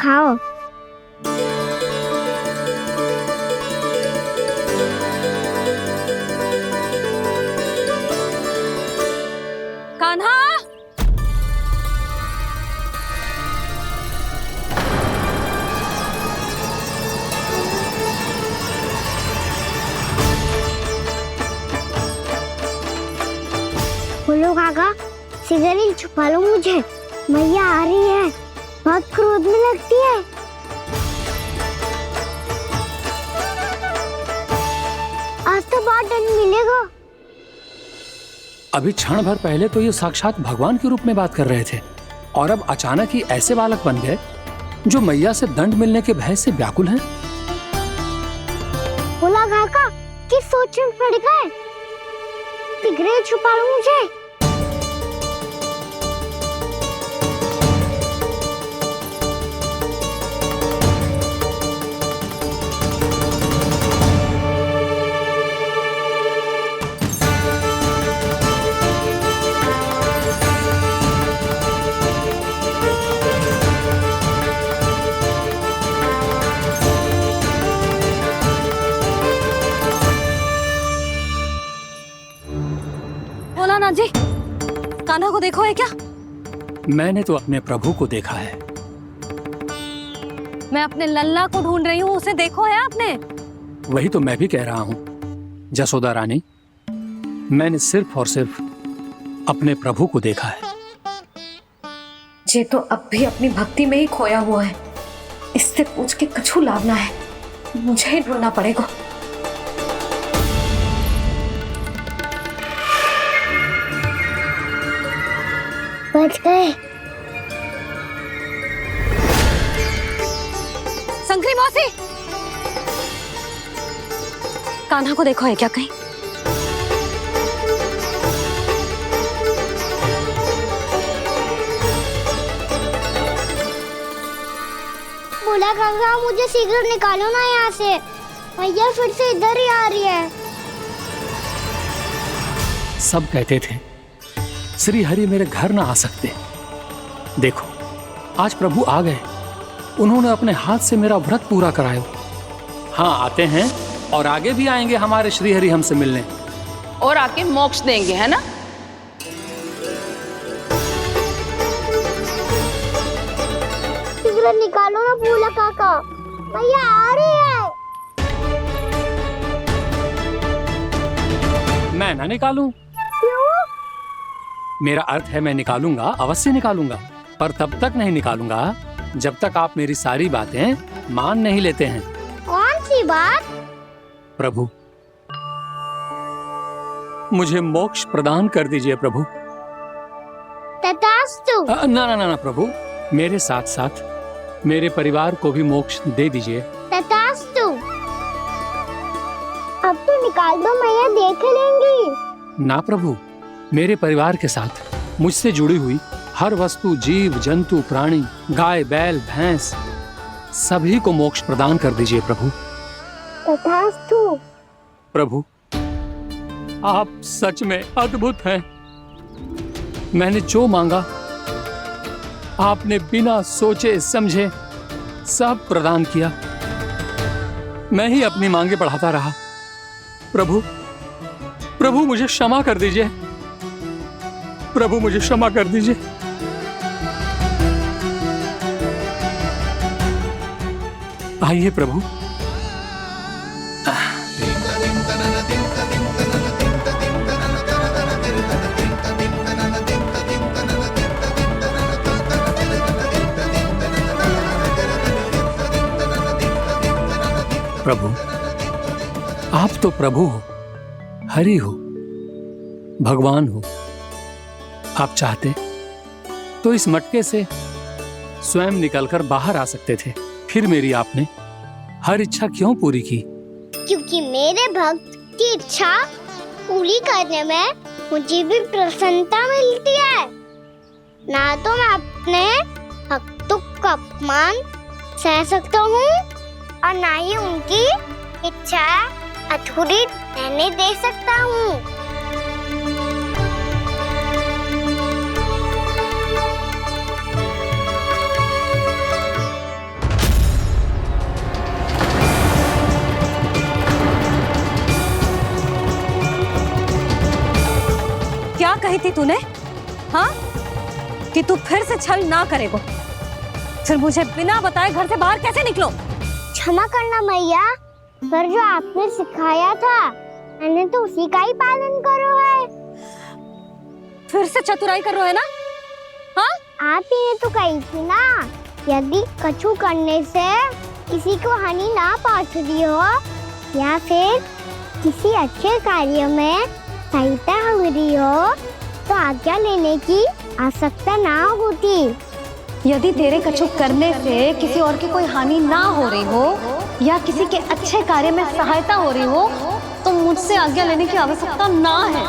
खाओ। कान्हा, बोलो काका, सिगरेट छुपा लो मुझे, मैया आ रही है, बहुत क्रोध में लगती है। आज तो बहुत दंड मिलेगा। अभी क्षण भर पहले तो ये साक्षात भगवान के रूप में बात कर रहे थे और अब अचानक ही ऐसे बालक बन गए जो मैया से दंड मिलने के भय से व्याकुल हैं। बोला काका, किस सोच में पड़ गए? सिगरेट छुपा लो मुझे। भोलानाथ जी, कान्हा को देखो है क्या? मैंने तो अपने प्रभु को देखा है। मैं अपने लल्ला को ढूंढ रही हूँ, उसे देखो है आपने? वही तो मैं भी कह रहा हूँ जसोदा रानी, मैंने सिर्फ और सिर्फ अपने प्रभु को देखा है। ये तो अब भी अपनी भक्ति में ही खोया हुआ है, इससे पूछ के कछु लाभ ना है, मुझे ही ढूंढना पड़ेगा। बच गए। शंकरी मौसी, कान्हा को देखो है क्या कहीं? बोला काका, मुझे सिगरेट निकालो ना यहाँ से, भैया फिर से इधर ही आ रही है। सब कहते थे श्री हरि मेरे घर ना आ सकते। देखो आज प्रभु आ गए, उन्होंने अपने हाथ से मेरा व्रत पूरा कराया। हाँ, आते हैं और आगे भी आएंगे हमारे श्री हरि हमसे मिलने और आके मोक्ष देंगे, है ना? सिगरेट निकालो ना बोला काका, भैया आ रही है। मैं ना निकालूं? मेरा अर्थ है मैं निकालूंगा, अवश्य निकालूंगा, पर तब तक नहीं निकालूंगा जब तक आप मेरी सारी बातें मान नहीं लेते हैं। कौन सी बात? प्रभु, मुझे मोक्ष प्रदान कर दीजिए प्रभु। तथास्तु। ना ना ना प्रभु, मेरे साथ साथ मेरे परिवार को भी मोक्ष दे दीजिए। तथास्तु। अब तो निकाल दो, मैया देख लेंगी। ना प्रभु, मेरे परिवार के साथ मुझसे जुड़ी हुई हर वस्तु, जीव जंतु, प्राणी, गाय बैल भैंस, सभी को मोक्ष प्रदान कर दीजिए प्रभु। तथास्तु। प्रभु, आप सच में अद्भुत हैं। मैंने जो मांगा आपने बिना सोचे समझे सब प्रदान किया। मैं ही अपनी मांगे बढ़ाता रहा। प्रभु, प्रभु मुझे क्षमा कर दीजिए। प्रभु मुझे क्षमा कर दीजिए। आइए प्रभु। प्रभु, आप तो प्रभु हो, हरि हो, भगवान हो। आप चाहते तो इस मटके से स्वयं निकलकर बाहर आ सकते थे, फिर मेरी आपने हर इच्छा क्यों पूरी की? क्योंकि मेरे भक्त की इच्छा पूरी करने में मुझे भी प्रसन्नता मिलती है। ना तो मैं अपने भक्तों का अपमान सह सकता हूँ और ना ही उनकी इच्छा अधूरी रहने दे सकता हूँ। की थी तूने? हाँ, कि तू फिर से छल ना करेगा। फिर मुझे बिना बताए घर से बाहर कैसे निकलो? क्षमा करना मैया, पर जो आपने सिखाया था मैंने तो उसी का ही पालन करो है। फिर से चतुराई कर रहे हो है ना? हाँ? आप ही ने तो कही थी ना, यदि कछु करने से किसी को हानि ना पहुंचती हो या फिर किसी अच्छे कार्य में सहायता मिली हो तो आज्ञा लेने की आवश्यकता ना होती। यदि तेरे कछु करने से किसी और की कोई हानि ना हो रही हो या किसी के अच्छे कार्य में सहायता हो रही हो तो मुझसे आज्ञा लेने की आवश्यकता ना है।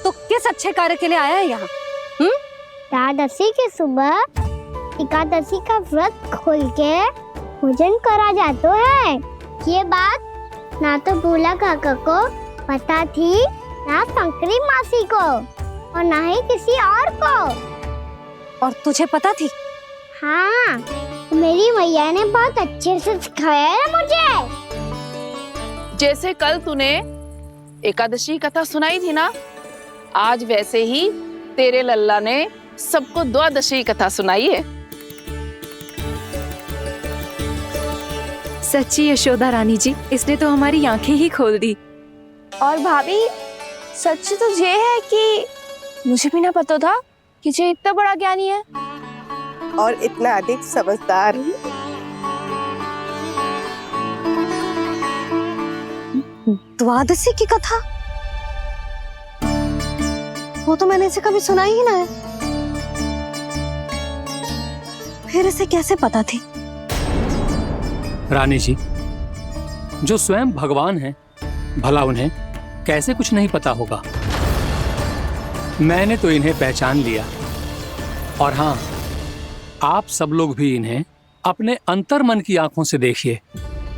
तो किस अच्छे कार्य के लिए आया है यहाँ? एकादशी के सुबह एकादशी का व्रत खोल के भोजन करा जाता है। ये बात ना तो भोला काका को पता थी, ना शंकरी मासी को और ना ही किसी और को। और तुझे पता थी? हाँ, मेरी मैया ने बहुत अच्छे से सिखाया है मुझे। जैसे कल तूने एकादशी कथा सुनाई थी ना, आज वैसे ही तेरे लल्ला ने सबको द्वादशी कथा सुनाई है। सच्ची यशोदा रानी जी, इसने तो हमारी आंखें ही खोल दी। और भाभी, सच तो ये है कि मुझे भी ना पता था कि ये इतना बड़ा ज्ञानी है और इतना अधिक समझदार। द्वादशी की कथा? वो तो मैंने इसे कभी सुना ही ना है। फिर इसे कैसे पता थी? रानी जी, जो स्वयं भगवान हैं, भला उन्हें कैसे कुछ नहीं पता होगा। मैंने तो इन्हें पहचान लिया। और हाँ, आप सब लोग भी इन्हें अपने अंतर्मन की आंखों से देखिए,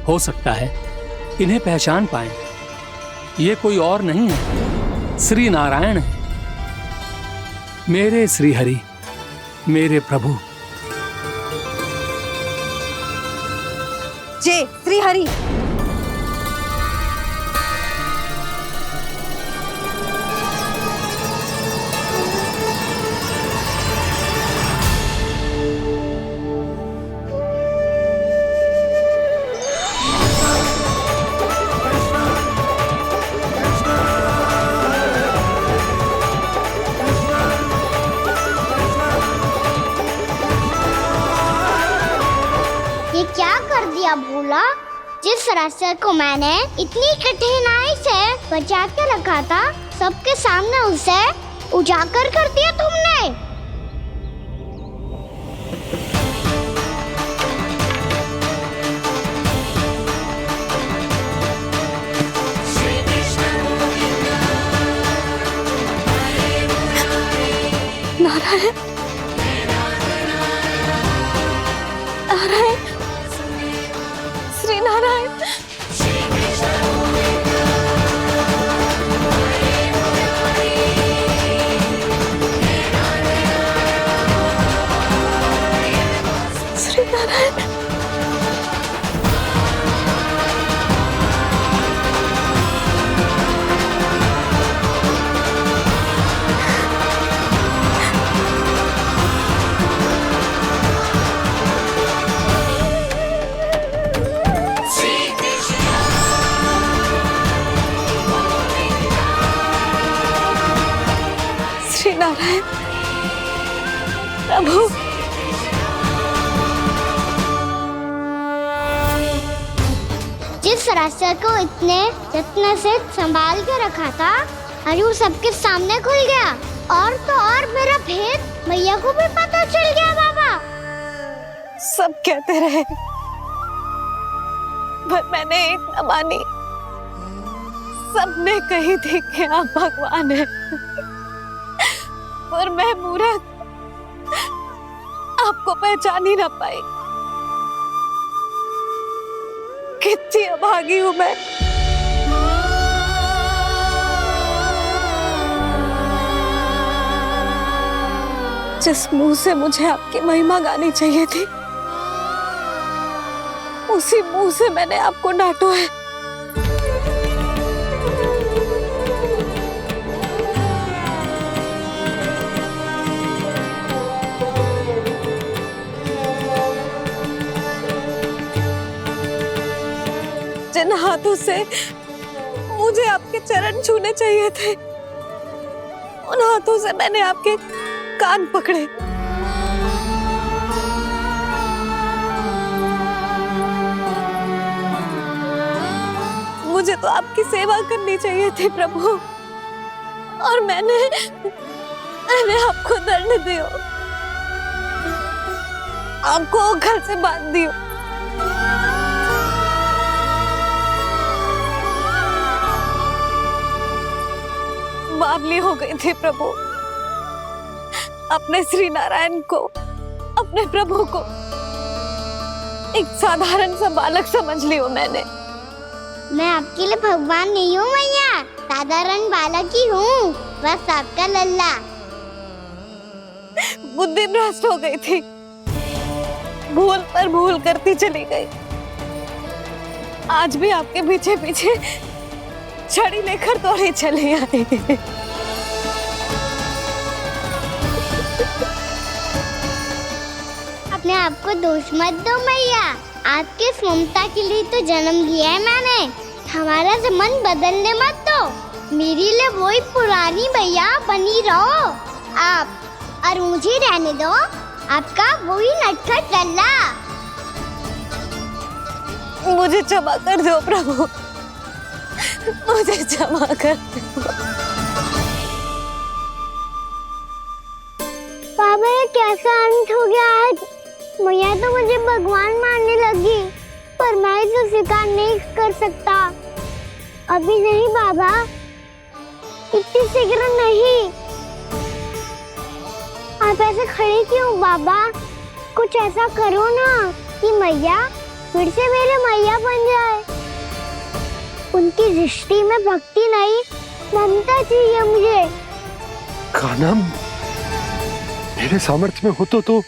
हो सकता है इन्हें पहचान पाएं। ये कोई और नहीं है, श्री नारायण है, मेरे श्री हरि, मेरे प्रभु। जय श्री हरि। ये क्या कर दिया भोला? जिस रास्ते को मैंने इतनी कठिनाई से बचा के रखा था, सबके सामने उसे उजागर कर दिया तुमने। नारायण, नारायण, श्री नारायण। श्री नारायण। श्री नारायण प्रभु। जिस रास्ते को इतने जत्न से संभाल के रखा था, आज वो सबके सामने खुल गया। और तो और मेरा भेद मैया को भी पता चल गया। बाबा सब कहते रहे, पर मैंने एक न मानी। सबने कही थी कि आप भगवान हैं, पर मैं मूर्ख आपको पहचान ही ना पाई। कितनी अभागी हूं मैं। जिस मुंह से मुझे आपकी महिमा गानी चाहिए थी, उसी मुंह से मैंने आपको डांटा है। उन हाथों से मुझे आपके चरण छूने चाहिए थे। उन हाथों से मैंने आपके कान पकड़े। मुझे तो आपकी सेवा करनी चाहिए थी प्रभु, और मैंने आपको दंड दियो, आपको घर से बांध दियो। बावली हो गई थी प्रभु। अपने श्री नारायण को, अपने प्रभु को एक साधारण सा बालक समझ लियो मैंने। मैं आपके लिए भगवान नहीं हूँ मैया, साधारण बालक ही हूँ, बस आपका लल्ला। बुद्धि भ्रष्ट हो गई थी, भूल पर भूल करती चली गई। आज भी आपके पीछे पीछे छड़ी लेकर दौड़े चले आए। अपने आप को दोष मत दो मैया, आपके ममता के लिए तो जन्म लिया है मैंने। हमारा मन बदलने मत दो, मेरे लिए वही पुरानी भैया बनी रहो आप, और मुझे रहने दो आपका वही नटखट लल्ला। मुझे क्षमा कर दो प्रभु, मुझे क्षमा कर दो। बाबा ये कैसा अंत हो गया आज? मैया तो मुझे भगवान मानने लगी, पर मैं इसे स्वीकार नहीं कर सकता। अभी नहीं बाबा, इतनी शीघ्र नहीं। आप ऐसे खड़े क्यों बाबा? कुछ ऐसा करो ना कि मैया फिर से मेरे मैया बन जाए। उनकी दृष्टि में भक्ति नहीं, ममता चाहिए मुझे। कान्हा, मेरे सामर्थ्य में हो तो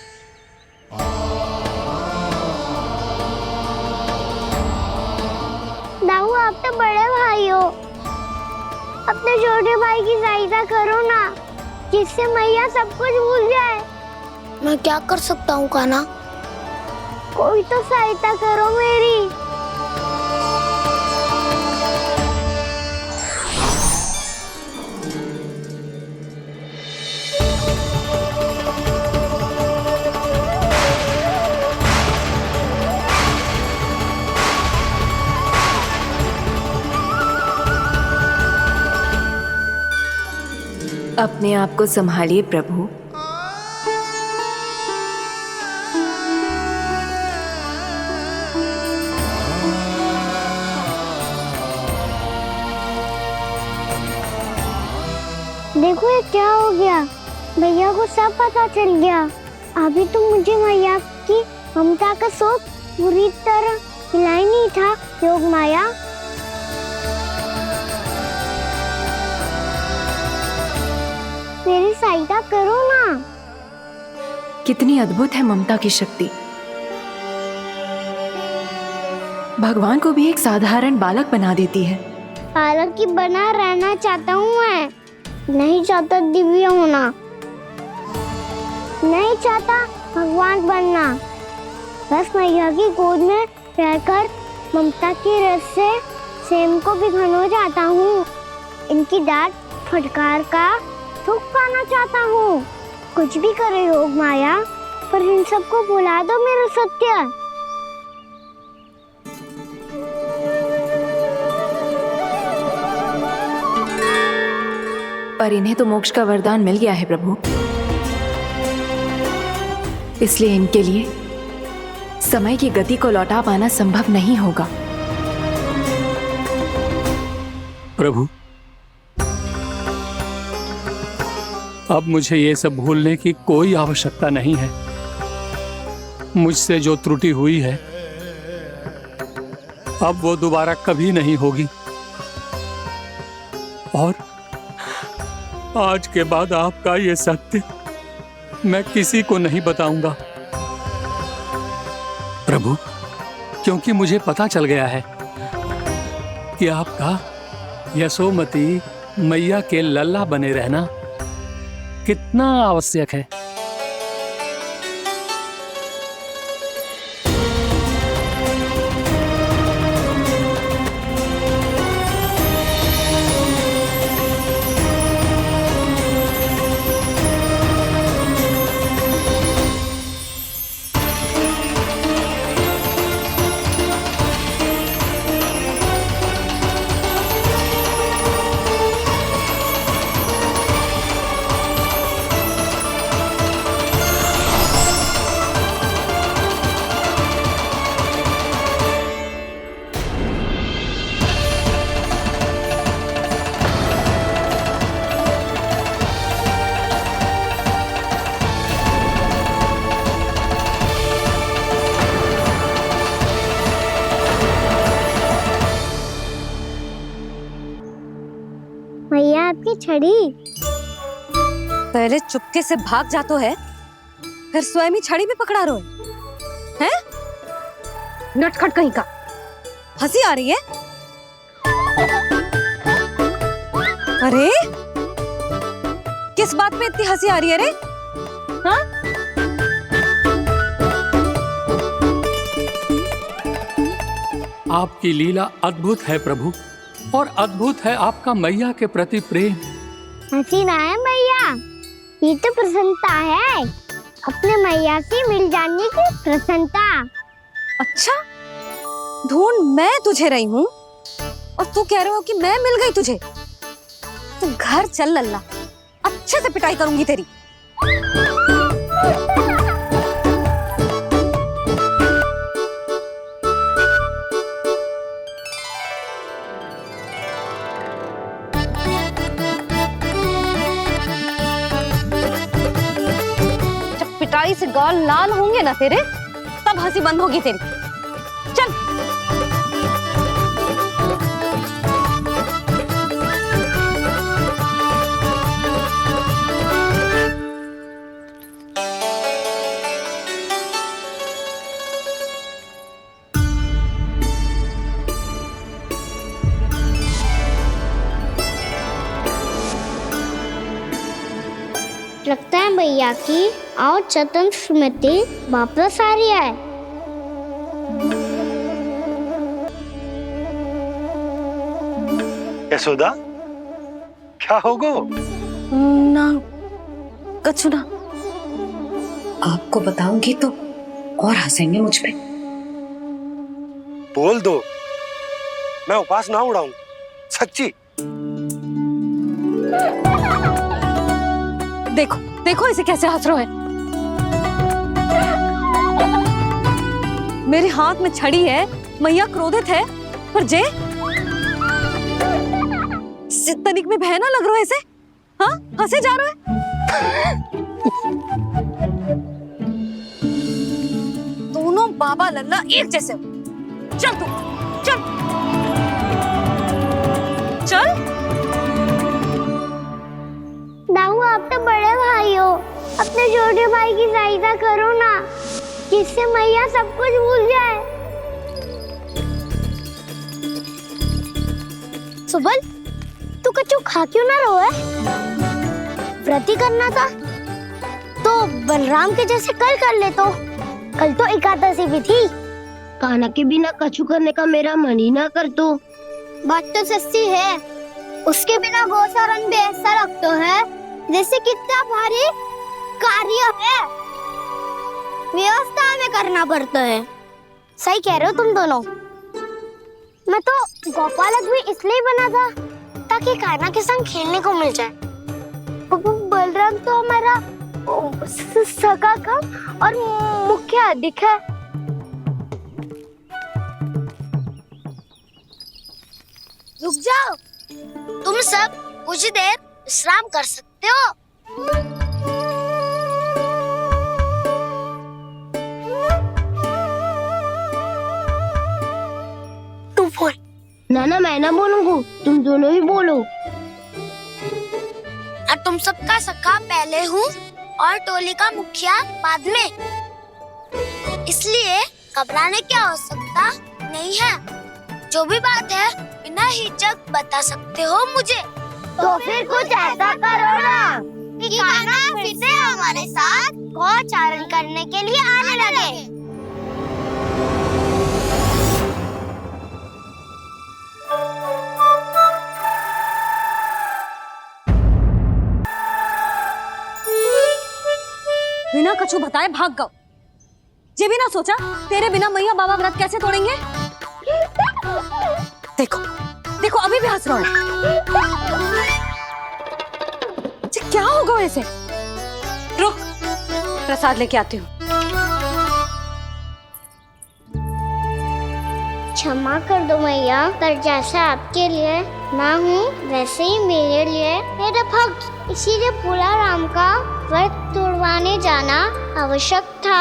दाऊ, आप तो बड़े भाई हो, अपने छोटे भाई की सहायता करो ना, जिससे मैया सब कुछ भूल जाए। मैं क्या कर सकता हूँ कान्हा? कोई तो सहायता करो मेरी। अपने आप को संभालिए प्रभु। देखो ये क्या हो गया, भैया को सब पता चल गया। अभी तो मुझे मैया की ममता का शौक पूरी तरह हिला ही नहीं था। योग माया, मेरी सहायता करो ना। कितनी अद्भुत है ममता की शक्ति। भगवान को भी एक साधारण बालक बना देती है। बालक की बना रहना चाहता हूँ मैं, नहीं चाहता दिव्य होना, नहीं चाहता भगवान बनना। बस मैया की गोद में रहकर ममता की रस से सेम को भिगोना चाहता हूँ। इनकी डांट फटकार का सुख पाना चाहता हूँ। कुछ भी करे योग माया, पर इन सबको भुला दो मेरा सत्य। पर इन्हें तो मोक्ष का वरदान मिल गया है प्रभु, इसलिए इनके लिए समय की गति को लौटा पाना संभव नहीं होगा। प्रभु, अब मुझे ये सब भूलने की कोई आवश्यकता नहीं है। मुझसे जो त्रुटि हुई है अब वो दोबारा कभी नहीं होगी, और आज के बाद आपका ये सत्य मैं किसी को नहीं बताऊंगा प्रभु, क्योंकि मुझे पता चल गया है कि आपका यशोमती मैया के लल्ला बने रहना कितना आवश्यक है। छड़ी। पहले चुपके से भाग जा तो है, फिर स्वयं ही छड़ी भी पकड़ा रोए हैं? नटखट कहीं का। हंसी आ रही है? अरे किस बात पे इतनी हंसी आ रही है रे? हाँ? आपकी लीला अद्भुत है प्रभु, और अद्भुत है आपका मैया के प्रति प्रेम। हंसी ना है मैया, ये तो प्रसन्नता है, अपने मैया से मिल जाने की प्रसन्नता। अच्छा, ढूंढ मैं तुझे रही हूँ और तू कह रहे हो कि मैं मिल गई तुझे? तू घर चल लल्ला, अच्छे से पिटाई करूंगी तेरी। जब पिटाई से गाल लाल होंगे ना तेरे, तब हंसी बंद होगी तेरी। चल। लगता है भैया की और चतन स्मृति वापस आ रही है। यशोदा, क्या होगो? ना कछु ना। आपको बताऊंगी तो और हंसेंगे मुझ पे। बोल दो, मैं उपास ना उड़ाऊं, सच्ची। देखो देखो इसे कैसे हंस रहे हैं। मेरे हाथ में छड़ी है, मैया क्रोधित है, पर जे तनिक में भय ना लग रहा है ऐसे? हाँ, हंसे जा रहे हैं। दोनों बाबा लल्ला एक जैसे हो। चल तू, चल चल। दाऊ, आप तो बड़े भाई हो, अपने छोटे भाई की सहायता करो ना, जिससे मैया सब कुछ भूल जाए। सुबल, तू कच्चू खा क्यों ना रहो है? व्रत ही करना था तो बलराम के जैसे कल कर ले। तो कल तो एकादशी भी थी। खाना के बिना कछु करने का मेरा मन ही ना कर। तो बात तो सच्ची है, उसके बिना गोचारण भी ऐसा लगता है जैसे कितना भारी कार्य है, व्यवस्था में करना पड़ता है। सही कह रहे हो तुम दोनों। मैं तो गोपालक भी इसलिए बना था ताकि कान्हा के संग खेलने को मिल जाए। बलराम तो हमारा सगा काम और मुख्य अधिक है। रुक जाओ, तुम सब कुछ देर विश्राम कर सकते हो। तू बोल। ना मैं ना बोलूंगा, तुम दोनों ही बोलो। और तुम सबका सखा पहले हूँ और टोली का मुखिया बाद में, इसलिए घबराने की आवश्यकता नहीं है। जो भी बात है बिना हिचक बता सकते हो मुझे। तो फिर कुछ ऐसा करो ना कि कान्हा फिर से हमारे साथ गोचारण करने के लिए आने लगे। बिना कछु बताए भाग गओ। ये भी ना सोचा तेरे बिना मैया बाबा व्रत कैसे तोड़ेंगे? देखो देखो अभी भी हंस रहा है। क्या होगा ऐसे? रुक, प्रसाद लेके आती हूँ। क्षमा कर दो मैया, पर जैसा आपके लिए माँ हूँ वैसे ही मेरे लिए मेरा भक्त, इसीलिए भोला राम का व्रत तोड़वाने जाना आवश्यक था।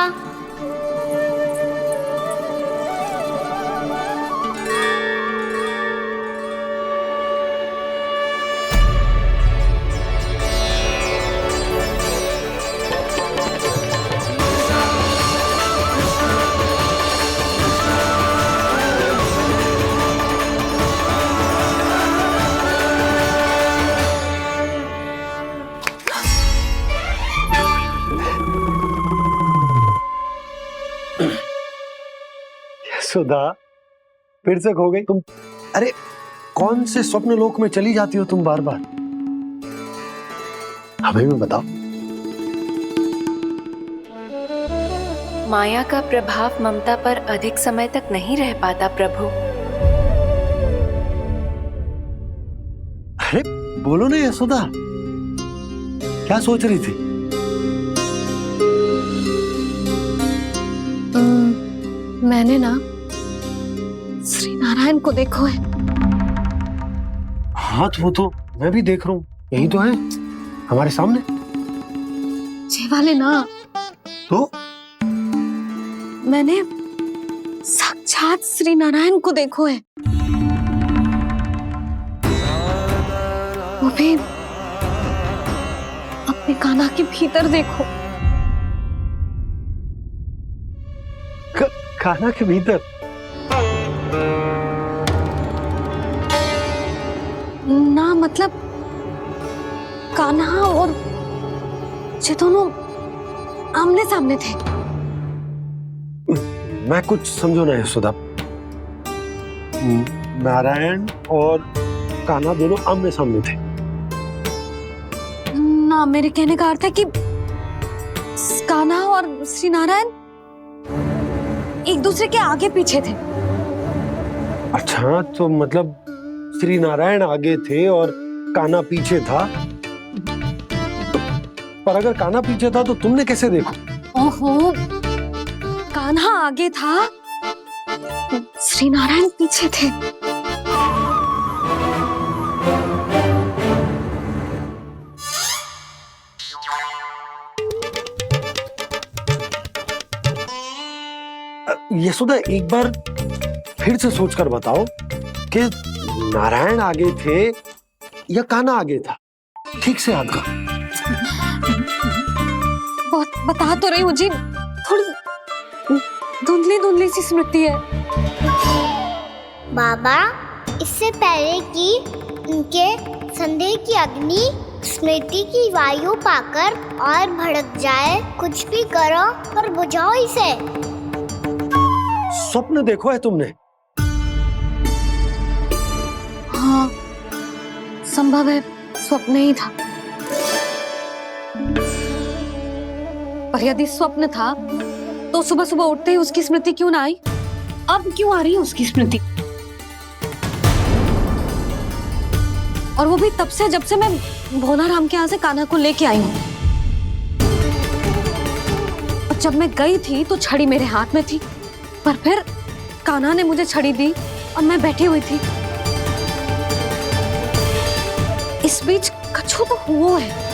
सुधा फिर से खो गई तुम। अरे कौन से स्वप्न लोक में चली जाती हो तुम बार बार? हमें भी बताओ। माया का प्रभाव ममता पर अधिक समय तक नहीं रह पाता प्रभु। अरे बोलो ना यशोदा, क्या सोच रही थी? मैंने ना श्री नारायण को देखो है। हाँ वो तो मैं भी देख रहा हूँ, यही तो है हमारे सामने। ये वाले ना तो मैंने साक्षात श्री नारायण को देखो है, वो भी अपने कान्हा के भीतर देखो। कान्हा के भीतर? ना मतलब कान्हा और ये दोनों आमने सामने थे। मैं कुछ समझो ना यशोदा। नारायण और कान्हा दोनों आमने सामने थे? ना, मेरे कहने का अर्थ है कि कान्हा और श्री नारायण एक दूसरे के आगे पीछे थे। अच्छा, तो मतलब श्री नारायण आगे थे और कान्हा पीछे था। पर अगर कान्हा पीछे था तो तुमने कैसे देखा? ओहो, कान्हा आगे था, श्री नारायण पीछे थे। यशोदा एक बार फिर से सोचकर बताओ कि नारायण आगे थे या कान्हा आगे था? ठीक से याद कर। बहुत बता तो रही हूँ जी, थोड़ी धुंधली धुंधली सी स्मृति है। बाबा, इससे पहले कि उनके संदेह की अग्नि स्मृति की वायु पाकर और भड़क जाए, कुछ भी करो और बुझाओ इसे। स्वप्न देखो है तुमने? हाँ, संभव है स्वप्न ही था। पर यदि स्वप्न था तो सुबह सुबह उठते ही उसकी स्मृति क्यों ना आई? अब क्यों आ रही है उसकी स्मृति? और वो भी तब से जब से मैं भोनाराम के यहाँ से कान्हा को लेके आई हूँ। और जब मैं गई थी तो छड़ी मेरे हाथ में थी, पर फिर कान्हा ने मुझे छड़ी दी और मैं बैठी हुई थी। इस बीच कछु तो हुआ है।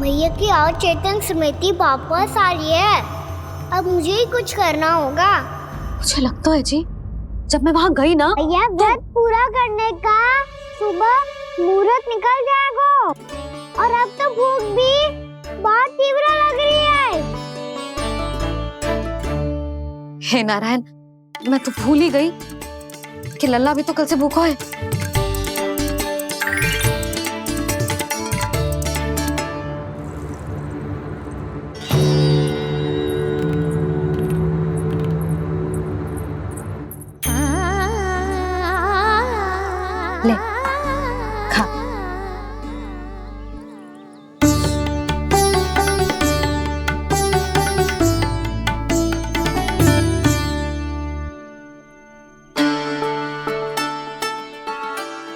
भैया की अचेतन स्मृति वापस आ रही है। अब मुझे ही कुछ करना होगा। मुझे लगता है जी, जब मैं वहाँ गई ना, भैया व्रत पूरा करने का सुबह मुहूर्त निकल जाएगा और अब तो भूख भी बहुत तीव्र लग रही है। हे नारायण, मैं तो भूल ही गई कि लल्ला भी तो कल से भूखा है। ले खा।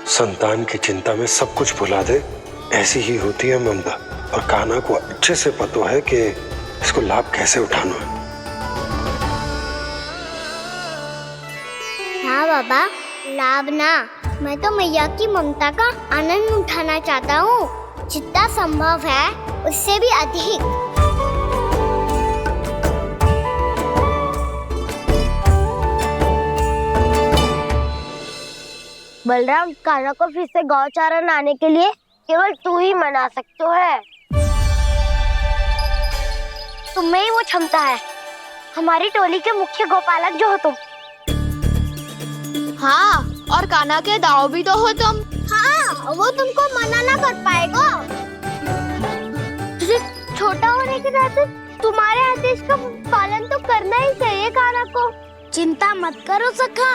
संतान की चिंता में सब कुछ भुला दे, ऐसी ही होती है ममता। और कान्हा को अच्छे से पता है कि इसको लाभ कैसे उठाना है। हाँ बाबा, लाभ ना, मैं तो मैया की ममता का आनंद उठाना चाहता हूँ, जितना संभव है उससे भी अधिक। बलराम, कान्हा को फिर से गौचारण आने के लिए केवल तू ही मना सकते है। तुम्हें ही वो क्षमता है, हमारी टोली के मुख्य गोपालक जो हो तुम। हाँ, और कान्हा के दाव भी तो हो तुम। हाँ, वो तुमको मना ना कर पाएगा। तुझे छोटा होने के नाते तुम्हारे आदेश का पालन तो करना ही चाहिए कान्हा को। चिंता मत करो सखा,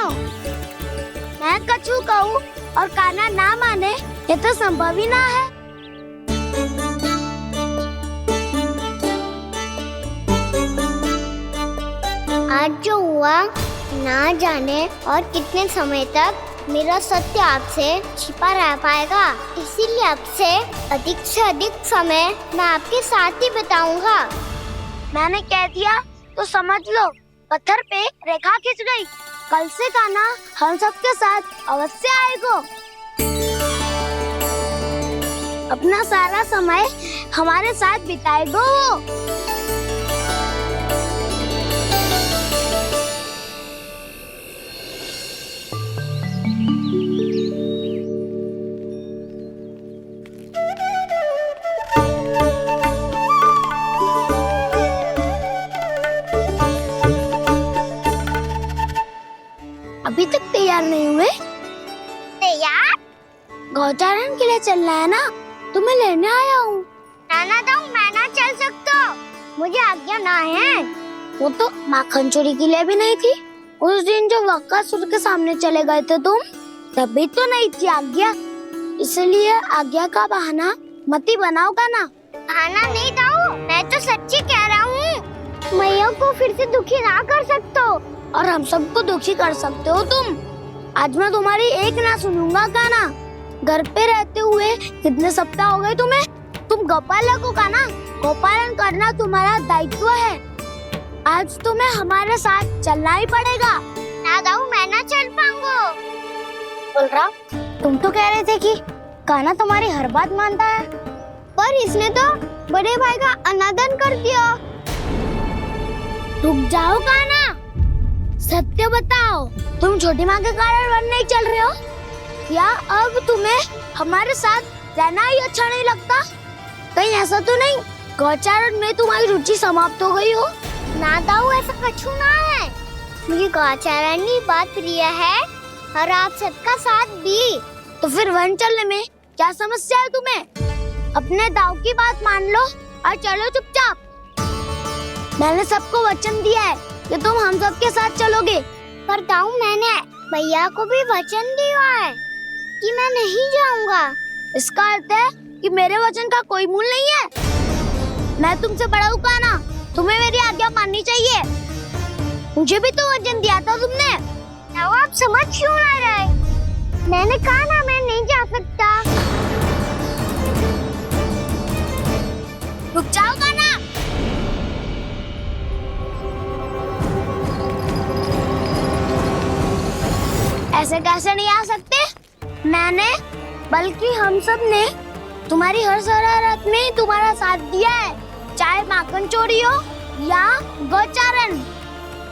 मैं कछु कहूँ और कान्हा ना माने ये तो संभव ही ना है। आज जो हुआ ना जाने और कितने समय तक मेरा सत्य आपसे छिपा रह पाएगा, इसीलिए आपसे अधिक से अधिक समय मैं आपके साथ ही बिताऊंगा। मैंने कह दिया तो समझ लो, पत्थर पे रेखा खिंच गई। कल से कान्हा हम सबके साथ अवश्य आएगा। अपना सारा समय हमारे साथ बिताएगा वो। अभी तक तैयार नहीं हुए? तैयार? गौचारण के लिए चलना है ना, तुम्हें लेने आया हूँ। नाना तो मैं ना चल सकता, मुझे आज्ञा ना है। वो तो माखन चोरी के लिए भी नहीं थी। उस दिन जो वक्कासुर के सामने चले गए थे तुम, तभी तो नहीं थी आज्ञा। इसलिए आज्ञा का बहाना मत ही बनाओगा ना। बहाना नहीं दाऊ, मैं तो सच्ची कह रहा हूँ। मैया को फिर से दुखी ना कर सकते हो और हम सबको दुखी कर सकते हो तुम। आज मैं तुम्हारी एक ना सुनूंगा कान्हा। घर पे रहते हुए कितने सप्ताह हो गए तुम्हें? तुम गोपालक हो कान्हा, गोपालन करना तुम्हारा दायित्व है। आज तुम्हें हमारे साथ चलना ही पड़ेगा। ना दाऊ, मैं ना चल पाऊंगा। बलराम, तुम तो कह रहे थे कि कान्हा तुम्हारी हर बात मानता है, पर इसने तो बड़े भाई का अनादर कर दिया। रुक जाओ कान्हा, सत्य बताओ, तुम छोटी माँ के कारण वन नहीं चल रहे हो या अब तुम्हें हमारे साथ रहना ही अच्छा नहीं लगता? कहीं ऐसा तो नहीं गौचारण में तुम्हारी रुचि समाप्त हो गई हो? ना दाऊ, ऐसा कछु ना है। मुझे गौचारण की बात प्रिय है और आप सबका साथ भी। तो फिर वन चलने में क्या समस्या है तुम्हें? अपने दाऊ की बात मान लो और चलो चुपचाप। मैंने सबको वचन दिया है कि तुम हम सबके साथ चलोगे। पर दाऊ, मैंने भैया को भी वचन दिया है कि मैं नहीं जाऊंगा। इसका अर्थ है कि मेरे वचन का कोई मूल नहीं है। मैं तुमसे बड़ा हूँ कान्हा, तुम्हें मेरी आज्ञा माननी चाहिए। मुझे भी तो वचन दिया था तुमने। दाऊ, आप समझ क्यों ना रहे? मैंने कहा ना मैं नहीं जा सकता। रुक जाओ कान्हा। ऐसे कैसे नहीं आ सकते? मैंने बल्कि हम सब ने तुम्हारी हर शरारत में तुम्हारा साथ दिया है, चाहे माखन चोरी हो या गौचारण।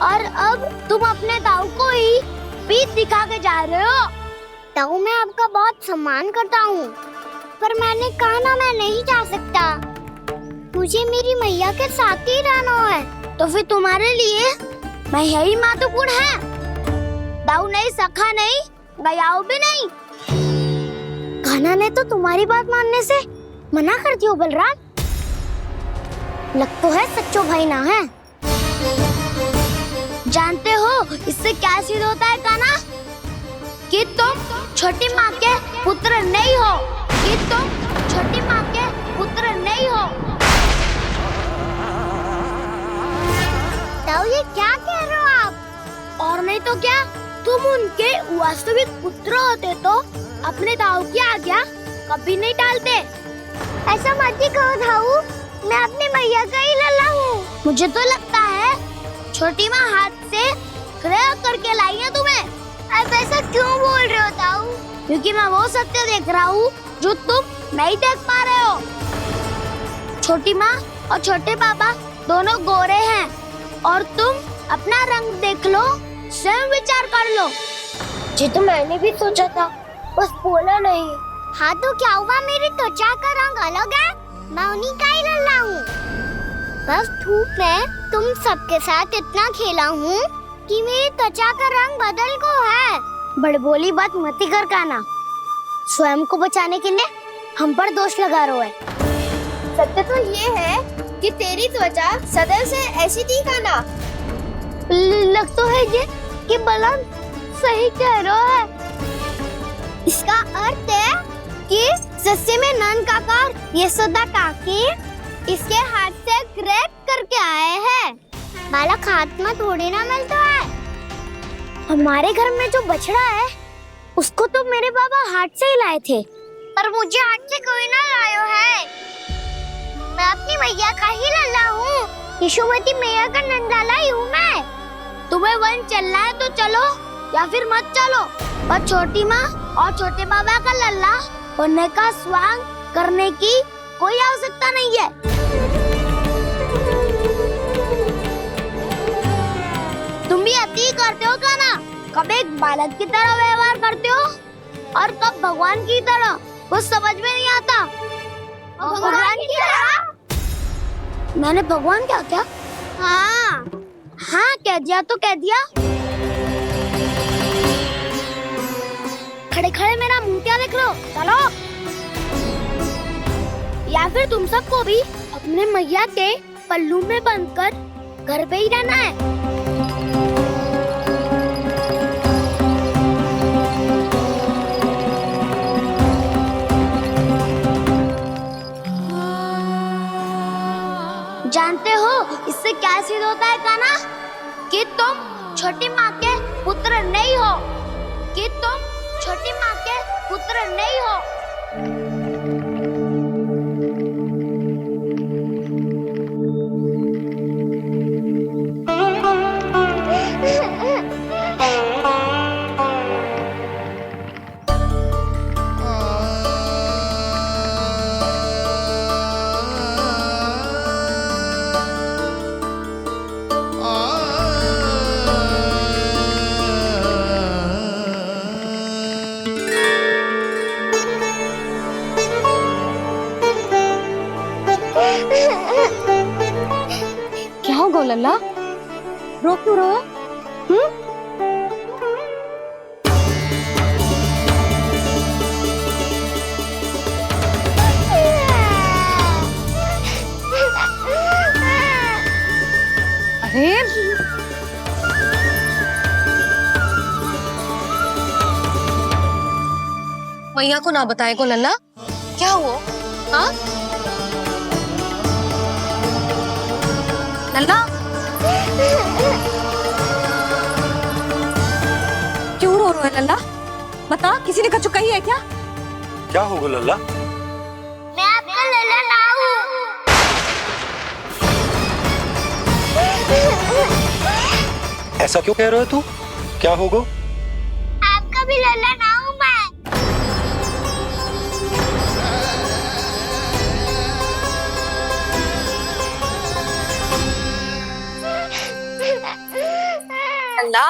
और अब तुम अपने दाऊ को ही पीठ दिखा के जा रहे हो। दाऊ, मैं आपका बहुत सम्मान करता हूँ, पर मैंने कहा ना मैं नहीं जा सकता। मुझे मेरी मैया के साथ ही रहना है। तो फिर तुम्हारे लिए मैं यही महत्वपूर्ण है। दाऊ नहीं, सखा नहीं, गयाऊ भी नहीं। कान्हा ने तो तुम्हारी बात मानने से मना कर दिया बलराम। लग तो है सच्चो भाई ना है। जानते हो इससे क्या सिद्ध होता है कान्हा? कि तुम छोटी माँ के पुत्र नहीं हो, कि तुम छोटी माँ के पुत्र नहीं हो। दाऊ, ये क्या कह रहे हो आप? और नहीं तो क्या, तुम उनके वास्तविक पुत्र होते तो अपने दाऊ की आज्ञा कभी नहीं टालते। ऐसा मत ही कहो दाऊ, मैं अपनी मैया का ही लल्ला हूँ। मुझे तो लगता है छोटी माँ हाथ से ग्रह करके लाई है तुम्हें। अब ऐसा क्यों बोल रहे हो दाऊ? क्योंकि मैं वो सत्य देख रहा हूँ जो तुम नहीं देख पा रहे हो। छोटी माँ और छोटे पापा दोनों गोरे हैं और तुम अपना रंग देख लो, स्वयं विचार कर लो। जी तो मैंने भी सोचा था, बस बोला नहीं। हाँ तो क्या हुआ, मेरी त्वचा का रंग अलग है, मैं उन्हीं का ही लल्ला हूँ। बस धूप में तुम सबके साथ इतना खेला हूँ कि मेरी त्वचा का रंग बदल को है। बड़बोली बात मत ही कर कान्हा, स्वयं को बचाने के लिए हम पर दोष लगा रहे हो। सत्य तो ये है कि तेरी त्वचा सदैव से ऐसी थी काना? लग तो है ये कि बलराम सही कह रहा है। इसका अर्थ है कि सस्ते में नन काका यशोदा काकी इसके हाथ से ग्रेप करके आए हैं। बालक हाथ में थोड़ी ना मिलता है। हमारे घर में जो बछड़ा है उसको तो मेरे बाबा हाथ से ही लाए थे, पर मुझे हाथ से कोई ना लायो है। मैं अपनी मैया का ही लल्ला हूँ, यशोमती मैया का नंदाला ही हूँ मैं। तुम्हें वन चलना है तो चलो या फिर मत चलो, पर छोटी माँ और छोटे बाबा का लल्ला बनने का स्वांग करने की कोई आवश्यकता नहीं है। तुम भी अति करते हो का ना? कब एक बालक की तरह व्यवहार करते हो और कब भगवान की तरह, कुछ समझ में नहीं आता। भगवान की तरह? मैंने भगवान क्या क्या? हाँ हाँ कह दिया तो कह दिया। खड़े खड़े मेरा मुंह क्या देख लो, चलो। या फिर तुम सबको भी अपने मैया के पल्लू में बंधकर घर पे ही रहना है। जानते हो इससे क्या सिद्ध होता है काना? कि तुम छोटी माँ के पुत्र नहीं हो, कि तुम छोटी माँ के पुत्र नहीं हो। क्या हो लल्ला, रो क्यों रहो? अरे मैया को ना बताए को लल्ला, क्या हुआ? हाँ लल्ला, क्यों रो रहे हो लल्ला? बता, किसी ने कछु कही है क्या? क्या होगा लल्ला? मैं आपका लल्ला ना हूँ। ऐसा क्यों कह रहे हो तू? क्या होगा? आपका भी लल्ला ना हूँ मैं। लल्ला